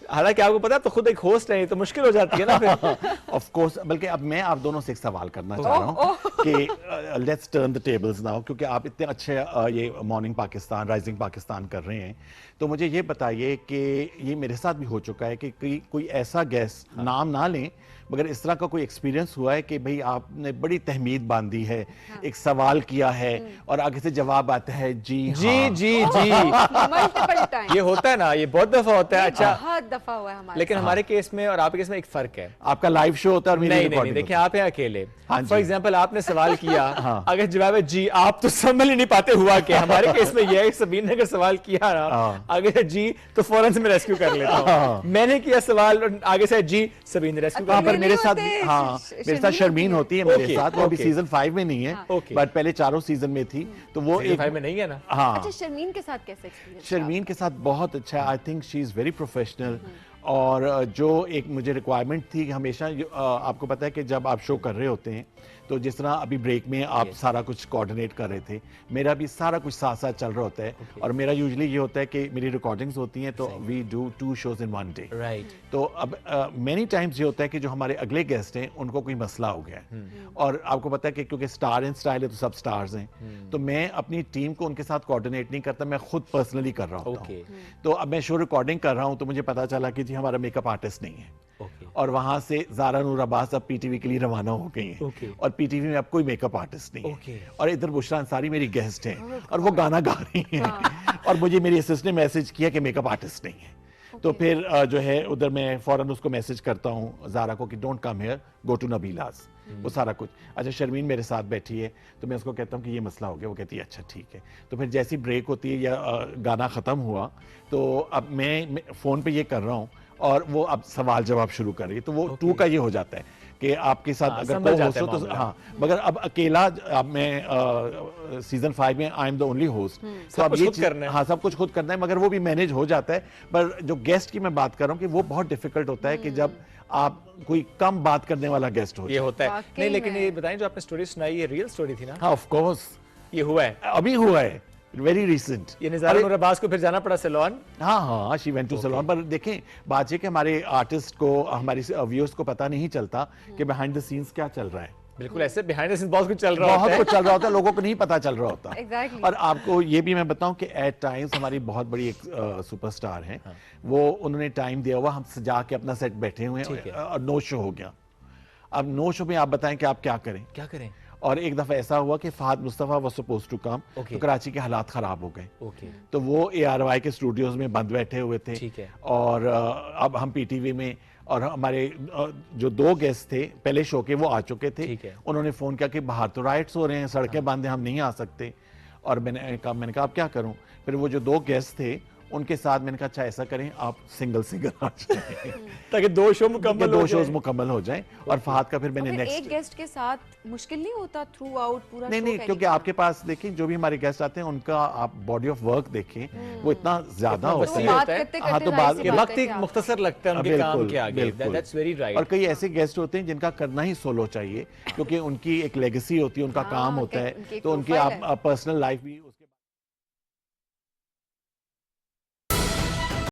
हालांकि आपको पता है तो खुद एक होस्ट है तो मुश्किल हो जाती है ना फिर। ऑफ कोर्स, बल्कि अब मैं आप दोनों से एक सवाल करना चाह रहा हूँ कि let's turn the tables now, क्योंकि आप इतने अच्छे ये मॉर्निंग पाकिस्तान, राइजिंग पाकिस्तान कर रहे हैं, तो मुझे ये बताइए कि ये मेरे साथ भी हो चुका है कि कोई ऐसा गेस्ट, नाम ना लें मगर इस तरह का कोई एक्सपीरियंस हुआ है कि भाई आपने बड़ी तहमीद बांधी है, एक सवाल किया है और आगे से जवाब आता है जी जी जी जी। ये होता है ना, ये बहुत दफा होता है। अच्छा, बहुत दफा हुआ है हमारे, लेकिन हमारे केस में और आपके केस में एक फर्क है। आपका लाइव शो होता है और मेरी नहीं, देखिए आप हैं अकेले। फॉर एग्जाम्पल आपने सवाल किया, अगर जवाब है जी, आप तो समझ ही नहीं पाते हुआ क्या। हमारे केस में यह है, सबीन ने अगर सवाल किया ना आगे से जी तो फौरन से मैं रेस्क्यू कर लेता हूँ। मैंने किया सवाल और आगे से जी, सबीन ने रेस्क्यू कर। मेरे साथ मेरे साथ शर्मीन होती है मेरे साथ। वो अभी सीजन 5 में नहीं है, बट पहले चारों सीजन में थी, तो वो एक 5 में नहीं है ना। हाँ, अच्छा, शर्मीन के साथ कैसे एक्सपीरियंस? शर्मीन के साथ बहुत अच्छा। I think she is very professional. और जो एक मुझे रिक्वायरमेंट थी हमेशा, आपको पता है कि जब आप शो कर रहे होते हैं तो जिस तरह अभी ब्रेक में आप सारा कुछ कोऑर्डिनेट कर रहे थे, मेरा भी सारा कुछ साथ साथ चल रहा होता है। और मेरा यूजुअली ये होता है कि मेरी रिकॉर्डिंग्स होती हैं तो we do 2 shows in 1 day। Right. तो अब मेनी टाइम्स ये होता है कि जो हमारे अगले गेस्ट हैं उनको कोई मसला हो गया है, और आपको पता है कि क्योंकि स्टार एंड स्टाइल है तो सब स्टार्स हैं, तो मैं अपनी टीम को उनके साथ कोऑर्डिनेट नहीं करता, मैं खुद पर्सनली कर रहा होता हूँ। तो अब मैं शो रिकॉर्डिंग कर रहा हूँ तो मुझे पता चला कि जी हमारा मेकअप आर्टिस्ट नहीं है, और वहां से ज़ारा नूर अब्बास अब पीटीवी के लिए रवाना हो गई हैं, और पीटीवी में अब कोई मेकअप आर्टिस्ट नहीं है, और इधर बुशरा अंसारी मेरी गेस्ट हैं और वो गाना गा रही हैं, और मुझे मेरी असिस्टेंट ने मैसेज किया कि मेकअप आर्टिस्ट नहीं है। तो फिर जो है उधर मैं फौरन उसको मैसेज करता हूँ ज़ारा को कि don't come here, go to Nabila's, वो सारा कुछ। अच्छा, शर्मीन मेरे साथ बैठी है तो मैं उसको कहता हूँ कि ये मसला हो गया, वो कहती है अच्छा ठीक है। तो फिर जैसी ब्रेक होती है या गाना ख़त्म हुआ तो अब मैं फ़ोन पे ये कर रहा हूँ और वो अब सवाल जवाब शुरू कर रही है, तो वो 2 का ये हो जाता है कि आपके साथ अगर कोई होस्ट हो तो हाँ, मगर अब अकेला, अब मैं सीजन 5 में I am the only host, तो अब ये हाँ सब कुछ खुद करना है, मगर वो भी मैनेज हो जाता है। पर जो गेस्ट की मैं बात कर रहा हूँ कि वो बहुत डिफिकल्ट होता है कि जब आप कोई कम बात करने वाला गेस्ट हो। ये होता है नहीं, लेकिन ये बताएं जो आपने स्टोरी सुनाई ये रियल स्टोरी थी ना? हाँ ऑफ कोर्स, ये हुआ है, अभी हुआ है, वेरी रिसेंट। ये ज़ारा नूर अब्बास को फिर जाना पड़ा सैलून। हाँ, शी वेंट टू सैलून। पर देखें बात ये कि हमारे आर्टिस्ट को, हमारी व्यूअर्स को पता नहीं चलता कि बिहाइंड द सीन्स क्या चल रहा है। बिल्कुल ऐसे बिहाइंड द सीन्स बहुत कुछ चल रहा होता है, बहुत कुछ चल रहा होता है, लोगों को नहीं पता चल रहा होता। Exactly. और आपको ये भी मैं बताऊं कि एट टाइम्स हमारी बहुत बड़ी एक सुपरस्टार है, वो उन्होंने टाइम दिया हुआ, हम सजा के अपना सेट बैठे हुए हैं और नो शो हो गया। अब नो शो में आप बताएं कि आप क्या करें। और एक दफा ऐसा हुआ कि Fahad Mustafa was suppose to come, तो कराची के हालात खराब हो गए, तो वो ARY के स्टूडियोज में बंद बैठे हुए थे, और अब हम पीटीवी में, और हमारे जो 2 गेस्ट थे पहले शो के वो आ चुके थे, उन्होंने फोन किया कि बाहर तो राइट्स हो रहे हैं, सड़कें बंद हैं, हम नहीं आ सकते। और मैंने कहा अब क्या करूं। फिर वो जो 2 गेस्ट थे उनके साथ मैंने कहा अच्छा ऐसा करें आप सिंगल आ जाएं ताकि 2 शो मुकम्मल हो जाए। 2 शोज मुकम्मल हो जाएं। और फहद का फिर मैंने नेक्स्ट, एक गेस्ट के साथ मुश्किल नहीं होता थ्रू आउट पूरा? नहीं, क्योंकि आपके पास देखें जो भी हमारे गेस्ट आते हैं उनका आप बॉडी ऑफ वर्क देखें, वो इतना ज्यादा होता है, हाँ तो बात वक्त एक मुख्तसर लगता है उनके काम के आगे। That's very right. और कई ऐसे गेस्ट होते हैं जिनका करना ही सोलो चाहिए, क्योंकि उनकी एक लेगेसी होती है, उनका काम होता है, तो उनकी आप पर्सनल लाइफ भी